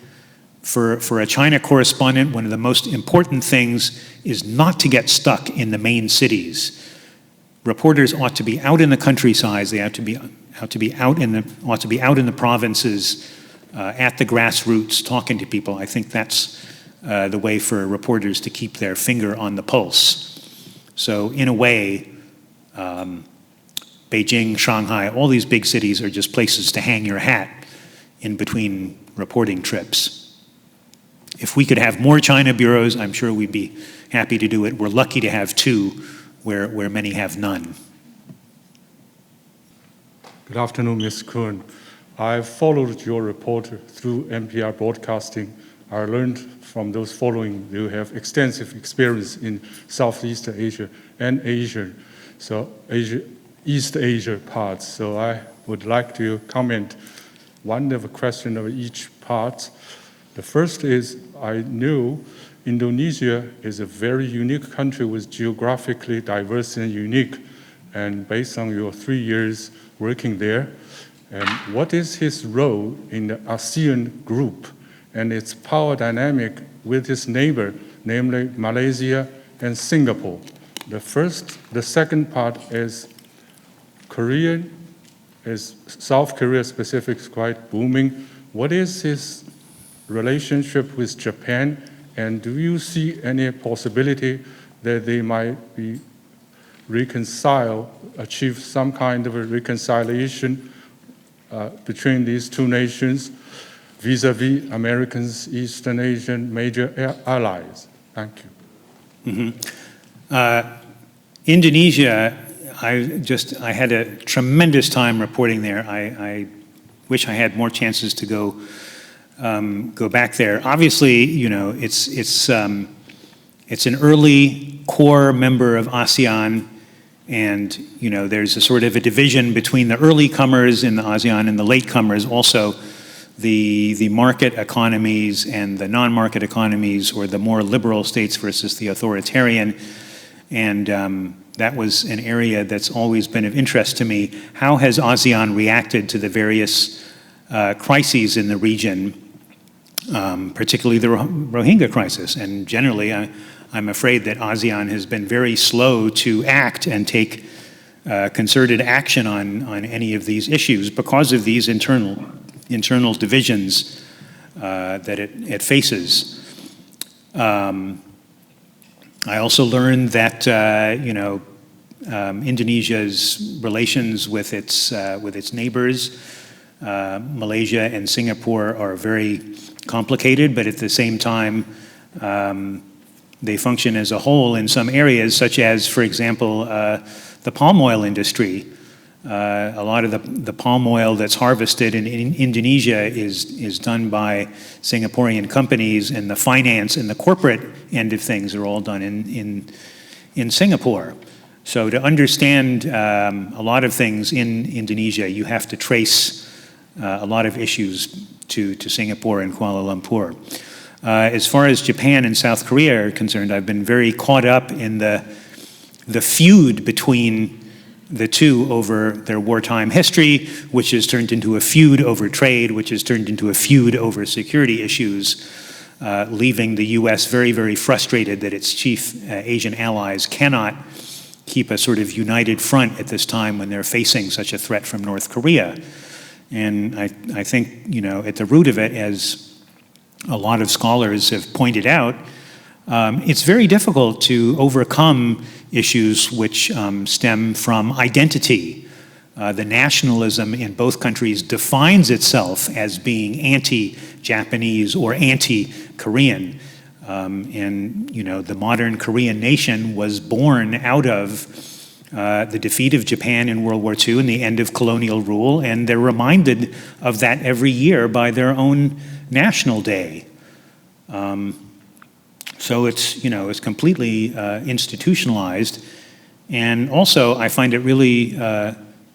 for a China correspondent, one of the most important things is not to get stuck in the main cities. Reporters ought to be out in the countryside. They ought to be out in the provinces, at the grassroots, talking to people. I think that's the way for reporters to keep their finger on the pulse. So in a way, Beijing, Shanghai, all these big cities are just places to hang your hat in between reporting trips. If we could have more China bureaus, I'm sure we'd be happy to do it. We're lucky to have 2, where many have none. Good afternoon, Ms. Kuhn. I've followed your report through NPR broadcasting. I learned from those following you have extensive experience in Southeast Asia and Asia, East Asia parts. So I would like to comment one of a question of each part. The first is, I know Indonesia is a very unique country with geographically diverse and unique. And based on your 3 years working there, what is his role in the ASEAN group and its power dynamic with its neighbor, namely Malaysia and Singapore? The second part is South Korea specific is quite booming. What is his relationship with Japan, and do you see any possibility that they might be achieve some kind of a reconciliation between these two nations vis-a-vis Americans, Eastern Asian major allies? Thank you. Indonesia, I had a tremendous time reporting there. I wish I had more chances to go back there. Obviously, it's an early core member of ASEAN, and there's a sort of a division between the early comers in the ASEAN and the late comers. Also, the market economies and the non-market economies, or the more liberal states versus the authoritarian. And that was an area that's always been of interest to me. How has ASEAN reacted to the various crises in the region, particularly the Rohingya crisis? And generally, I'm afraid that ASEAN has been very slow to act and take concerted action on any of these issues because of these internal divisions that it faces. I also learned that Indonesia's relations with its neighbors, Malaysia and Singapore, are very complicated, but at the same time, they function as a whole in some areas, such as, for example, the palm oil industry. A lot of the palm oil that's harvested in Indonesia is done by Singaporean companies, and the finance and the corporate end of things are all done in Singapore. So to understand a lot of things in Indonesia, you have to trace a lot of issues to Singapore and Kuala Lumpur. As far as Japan and South Korea are concerned, I've been very caught up in the feud between the two over their wartime history, which has turned into a feud over trade, which has turned into a feud over security issues, leaving the U.S. very, very frustrated that its chief Asian allies cannot keep a sort of united front at this time when they're facing such a threat from North Korea. And I think, at the root of it, as a lot of scholars have pointed out, it's very difficult to overcome issues which stem from identity. The nationalism in both countries defines itself as being anti-Japanese or anti-Korean. And the modern Korean nation was born out of the defeat of Japan in World War II and the end of colonial rule, and they're reminded of that every year by their own National Day. So it's completely institutionalized, and also I find it really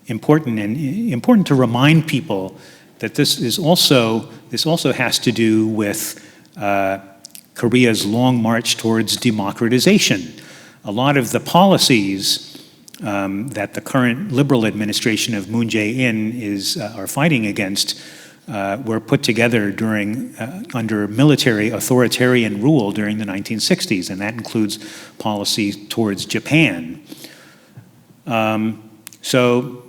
important to remind people that this also has to do with Korea's long march towards democratization. A lot of the policies that the current liberal administration of Moon Jae-in are fighting against were put together under military authoritarian rule during the 1960s, and that includes policy towards Japan. So,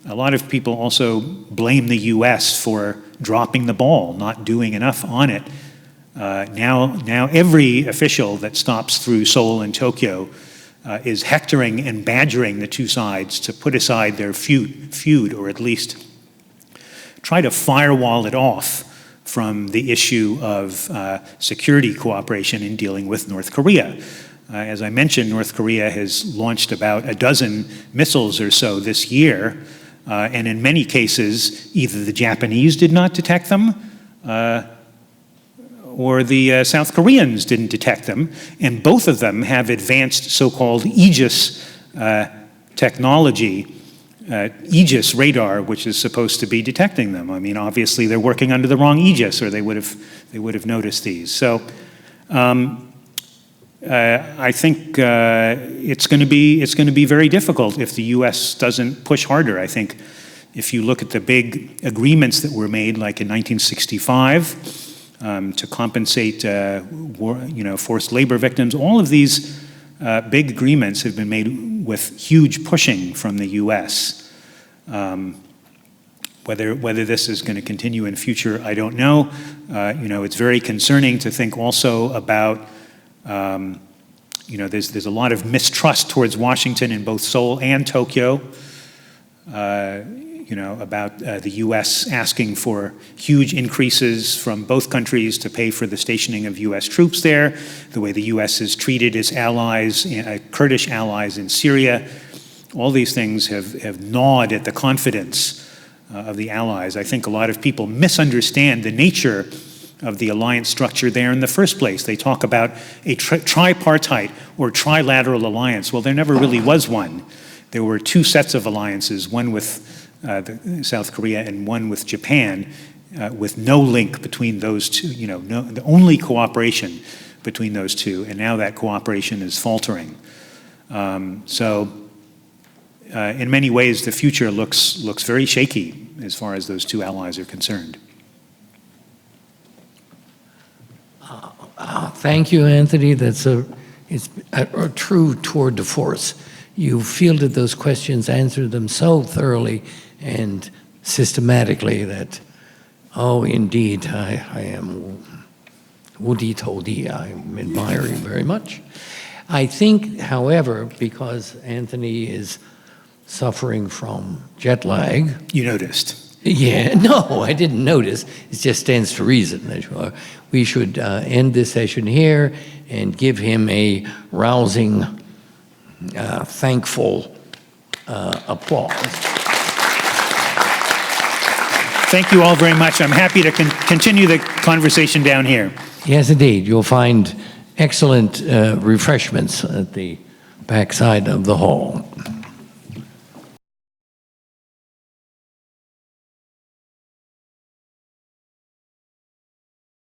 a lot of people also blame the U.S. for dropping the ball, not doing enough on it. Now every official that stops through Seoul and Tokyo is hectoring and badgering the two sides to put aside their feud, or at least try to firewall it off from the issue of security cooperation in dealing with North Korea. As I mentioned, North Korea has launched about a dozen missiles or so this year, and in many cases, either the Japanese did not detect them, or the South Koreans didn't detect them, and both of them have advanced so-called Aegis technology, Aegis radar, which is supposed to be detecting them. I mean, obviously they're working under the wrong Aegis, or they would have noticed these. So I think it's going to be very difficult if the U.S. doesn't push harder. I think if you look at the big agreements that were made, like in 1965, to compensate forced labor victims, all of these big agreements have been made with huge pushing from the U.S. Whether this is going to continue in future, I don't know. It's very concerning to think also about, there's a lot of mistrust towards Washington in both Seoul and Tokyo, about the U.S. asking for huge increases from both countries to pay for the stationing of U.S. troops there, the way the U.S. has treated its allies, Kurdish allies in Syria. All these things have gnawed at the confidence of the allies. I think a lot of people misunderstand the nature of the alliance structure there in the first place. They talk about a tripartite or trilateral alliance. Well, there never really was one. There were two sets of alliances, one with South Korea and one with Japan. with no link between those two, the only cooperation between those two, and now that cooperation is faltering. So in many ways, the future looks very shaky as far as those two allies are concerned. Thank you, Anthony. It's a true tour de force. You fielded those questions, answered them so thoroughly and systematically that, oh, indeed, I am Wudi Todi. I'm admiring very much. I think, however, because Anthony is suffering from jet lag. You noticed. Yeah, no, I didn't notice. It just stands to reason. We should end this session here and give him a rousing, thankful applause. Thank you all very much. I'm happy to continue the conversation down here. Yes, indeed. You'll find excellent refreshments at the backside of the hall.